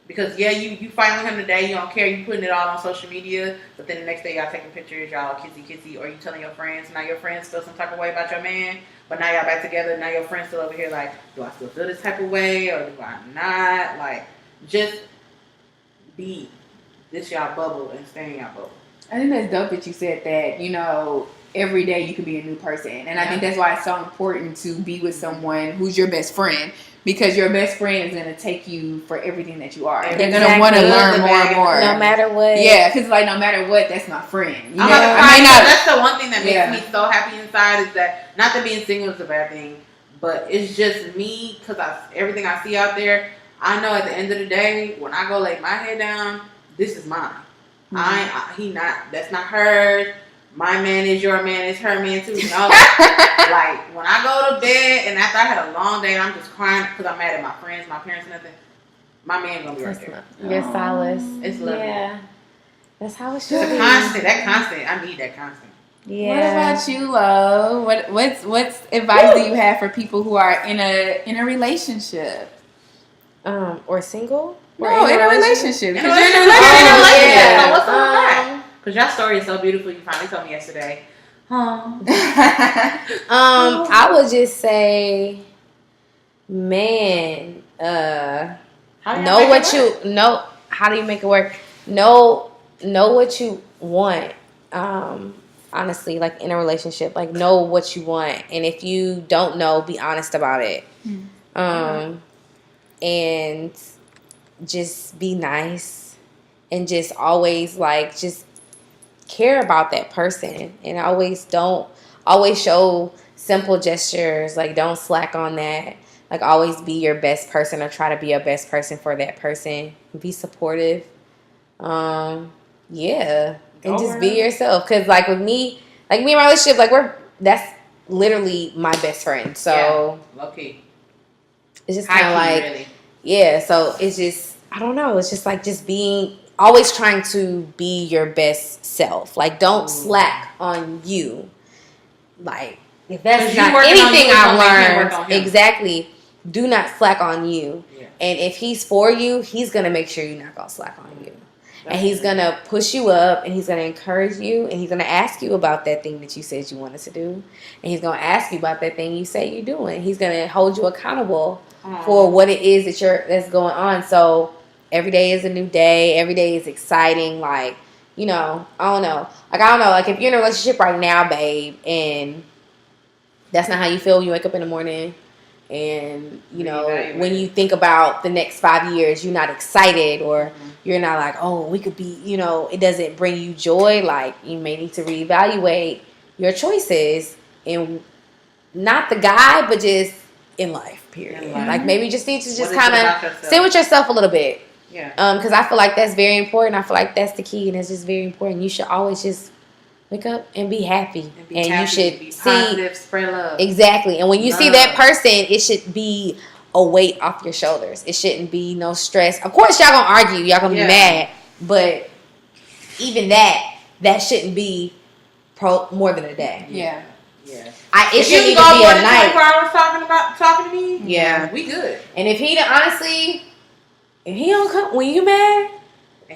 Because, you fighting with him today, you don't care, you putting it all on social media, but then the next day y'all taking pictures, y'all kissy, or you telling your friends, now your friends feel some type of way about your man, but now y'all back together, now your friends still over here like, do I still feel this type of way, or do I not? Like, just be this y'all bubble and stay in y'all bubble. I think that's dope that you said that, every day you can be a new person. And I think that's why it's so important to be with someone who's your best friend. Because your best friend is going to take you for everything that you are. They're going to want to learn more and more. No matter what. Yeah, because no matter what, that's my friend. That's the one thing that makes me so happy inside is that, not that being single is a bad thing, but it's just me, because everything I see out there, I know at the end of the day, when I go lay my head down, this is mine. That's not hers. My man is your man, is her man too. No. Like, when I go to bed and after I had a long day and I'm just crying because I'm mad at my friends, my parents, nothing, my man gonna be right there. Your solace. It's lovely. Yeah. That's how it should be. That constant. I need that constant. Yeah. What about you, Lo? What's advice do you have for people who are in a relationship? Or single? No, in a relationship. In a relationship. So what's up with that? Because your story is so beautiful. You finally told me yesterday. I would just say, man, how do you make it work? Know what you want. Honestly, like in a relationship, like know what you want, and if you don't know, be honest about it. And just be nice, and just always like just care about that person, and always show simple gestures. Like, don't slack on that. Like, always be your best person, or try to be your best person for that person. Be supportive. Yeah. And just be yourself. Cause like with me and my relationship, like that's literally my best friend. So low key. It's just kind of like, really. Yeah. So it's just, I don't know. It's just like just being, always trying to be your best self. Like, don't slack on you. Like, if that's not anything I've learned, exactly, do not slack on you. Yeah. And if he's for you, he's gonna make sure you're not gonna slack on you. And he's going to push you up, and he's going to encourage you, and he's going to ask you about that thing that you said you wanted to do. And he's going to ask you about that thing you say you're doing. He's going to hold you accountable for what it is that's going on. So every day is a new day. Every day is exciting. Like, I don't know. Like, if you're in a relationship right now, babe, and that's not how you feel when you wake up in the morning, and, when you think about the next 5 years, you're not excited, or you're not like, oh, we could be, it doesn't bring you joy. Like, you may need to reevaluate your choices, and not the guy, but just in life, period. Like, maybe you just need to just kind of sit with yourself a little bit. Yeah. Because I feel like that's very important. I feel like that's the key, and it's just very important. You should always just wake up and be happy. You should be positive, spread love. Exactly. And when you see that person, it should be a weight off your shoulders. It shouldn't be no stress. Of course, y'all gonna argue. Y'all gonna be mad. But even that shouldn't be more than a day. Yeah. Yeah. It shouldn't even be a night. 24 hours talking to me. Yeah. We good. And if he don't come when you mad,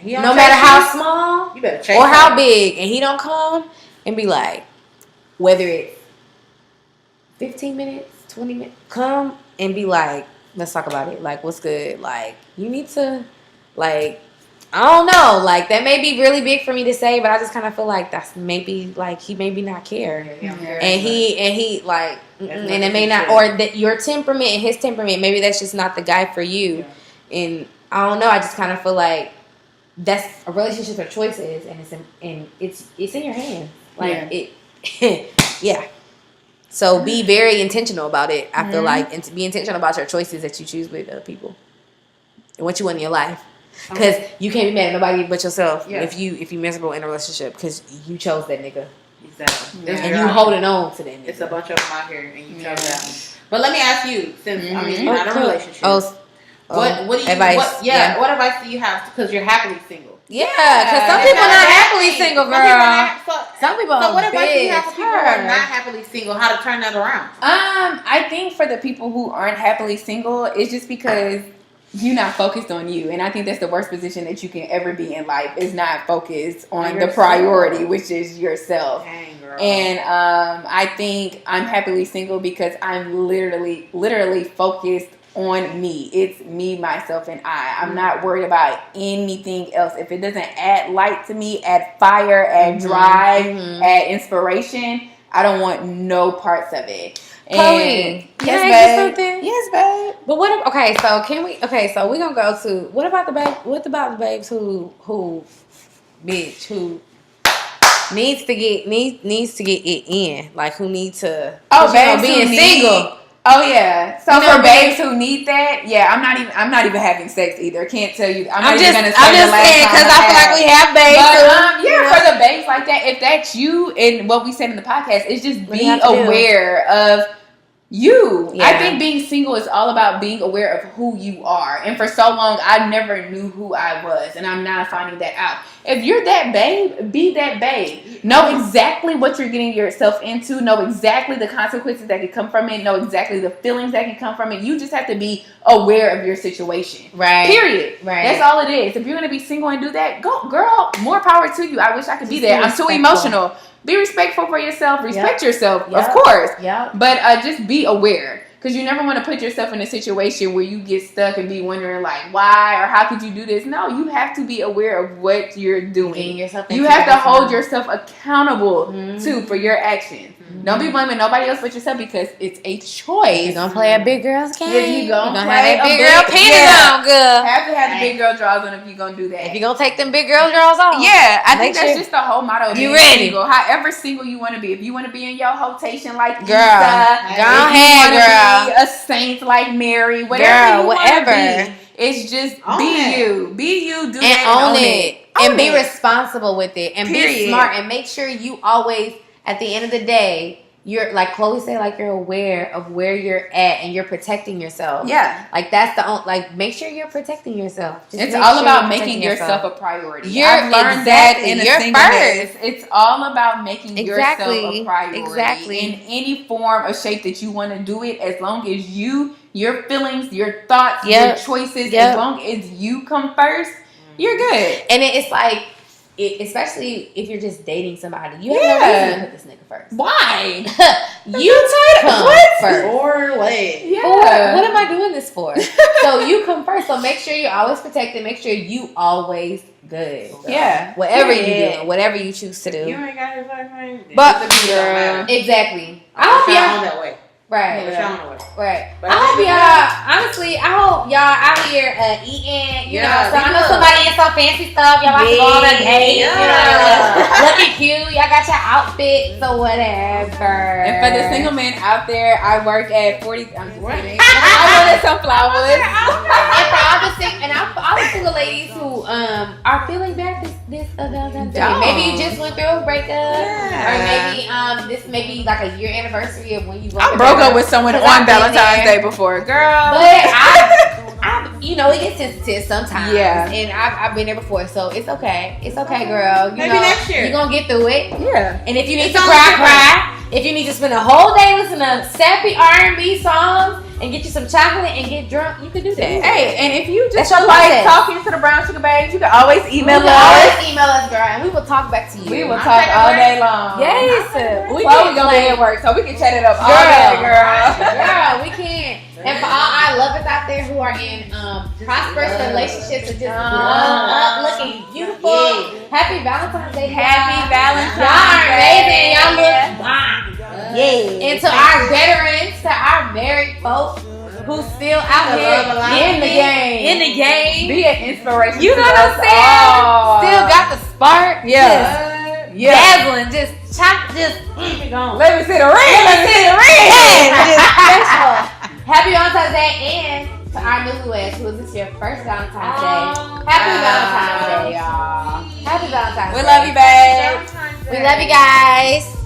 no matter how small or how big, and he don't come and be like, whether it's 15 minutes, 20 minutes, come and be like, let's talk about it. Like, what's good? Like, you need to, like, I don't know. Like, that may be really big for me to say, but I just kind of feel like that's maybe, like, he maybe not care. Yeah. And he like, and it may not, or that your temperament and his temperament, maybe that's just not the guy for you. Yeah. And I don't know. I just kind of feel like that's a relationship of choices, and it's in your hands. Like yeah. So be very intentional about it. I feel like, and to be intentional about your choices that you choose with people and what you want in your life. Because you can't be mad at nobody but yourself if you miserable in a relationship because you chose that nigga. Exactly. And you holding on to that nigga. It's a bunch of them out here, and you chose that one. But let me ask you, since you're not in a relationship. What advice do you have? Because you're happily single. Yeah, because some people are not happily single, girl. Some people are. So what advice do you have for people who are not happily single? How to turn that around? I think for the people who aren't happily single, it's just because you're not focused on you, and I think that's the worst position that you can ever be in life. Is not focused on the priority, which is yourself. Dang, girl. And I think I'm happily single because I'm literally focused on me. It's me, myself, and I. I'm not worried about anything else. If it doesn't add light to me, add fire, add drive, add inspiration, I don't want no parts of it. Chloe, can I ask you something? Yes, babe. But what? So we're gonna go to what about the babes who needs to get it in, like who need to being single. Oh yeah. So for babes who need that, I'm not even having sex either. Can't tell you. I'm just saying because I feel like we have babes. For the babes like that, if that's you, and what we said in the podcast is just be aware of you. Yeah. I think being single is all about being aware of who you are. And for so long, I never knew who I was, and I'm now finding that out. If you're that babe, be that babe. Know exactly what you're getting yourself into. Know exactly the consequences that can come from it. Know exactly the feelings that can come from it. You just have to be aware of your situation. Right. Period. Right. That's all it is. If you're going to be single and do that, go, girl, more power to you. I wish I could be there. I'm too emotional. Be respectful for yourself. Respect yourself, of course. Yeah. But just be aware. Because you never want to put yourself in a situation where you get stuck and be wondering like, why or how could you do this? No, you have to be aware of what you're doing. You have to hold yourself accountable too for your actions. Don't be blaming nobody else but yourself because it's a choice. You're gonna play a big girl's game. If you gonna have play that big a girl big- panties yeah. on, good. Have to have the big girl draws on if you're gonna do that. If you're gonna take them big girl draws off. Yeah, I think Make that's sure just the whole motto of you being ready. single. However single you want to be. If you want to be in your rotation like Girl, Issa, go if you ahead, wanna girl. be a saint like Mary, whatever Girl, you whatever. want to be. It's just Own be it. you. Be you, do And that own and it. Own And be it. responsible with it. And be Period. smart. And make sure you always, at the end of the day, you're like Chloe said, like you're aware of where you're at and you're protecting yourself. Yeah. Like that's the only, like make sure you're protecting yourself. Just It's make all sure about you're making protecting yourself a priority. You're I've learned exactly, that in a you're singleness. first. It's all about making Exactly. yourself a priority. Exactly. In any form or shape that you want to do it, as long as you, your feelings, your thoughts, Yep. your choices, Yep. as long as you come first, you're good. And it's like, especially if you're just dating somebody, you have Yeah. no reason to put this nigga first. Why? You come What? first. Or wait. Yeah. For what am I doing this for? So you come first. So make sure you're always protected. Make sure you always good. Yeah. Whatever you Period. do, whatever you choose to do. You ain't got his life ring. But- the people don't matter. Exactly. I I'm hope trying y'all. on that way. Right. I'm trying on that way. Right. But I hope maybe y'all. Honestly, I hope y'all out here eating. You Yeah, know, so I know because- somebody in some fancy stuff. Y'all about to go on a date. You Yeah. know, looking cute. Y'all got your outfits or whatever. And for the single men out there, I work at 40. I'm just kidding. I wanted some flowers. And for all the all the single ladies who are feeling back this Valentine's Day. Don't. Maybe you just went through a breakup, Yeah. or maybe this may be like a year anniversary of when you I broke up with someone 'Cause on I've been Valentine's there. Day before, girl. But I, you know, it gets sensitive sometimes. Yeah. And I've been there before, so it's okay. It's okay, girl. You Maybe know, next year. you're gonna get through it. Yeah. And if you need It's to only cry, different. cry. If you need to spend a whole day listening to sappy R&B songs and get you some chocolate and get drunk, you can do that. Hey, and if you That's just your like process. talking to the brown sugar babes, you can always email You can us. always email us, girl, and we will talk back to you. We will I'll talk take a all break. day long. Yes, we Chloe can gonna be at work, so we can chat it up all day, girl. Girl, we can. And for all our lovers out there who are in prosperous relationships and just glowing up, looking beautiful, happy Valentine's Day. Happy y'all. Valentine's Y'all are amazing. Y'all Day. look fine. Yeah. And to our veterans, to our married folks who's still out The here love of life. In the game. in the game, Be an inspiration. you to know what I'm us saying? all. Still got the spark. Yeah. Just Yeah. dazzling, just keep it going. Let me see the ring. Let me see the ring. Just special. Happy Valentine's Day, and to our newlyweds, who is this your first Valentine's Day? Happy Valentine's Day, y'all. Happy Valentine's Day. We love you, babe. We love you guys.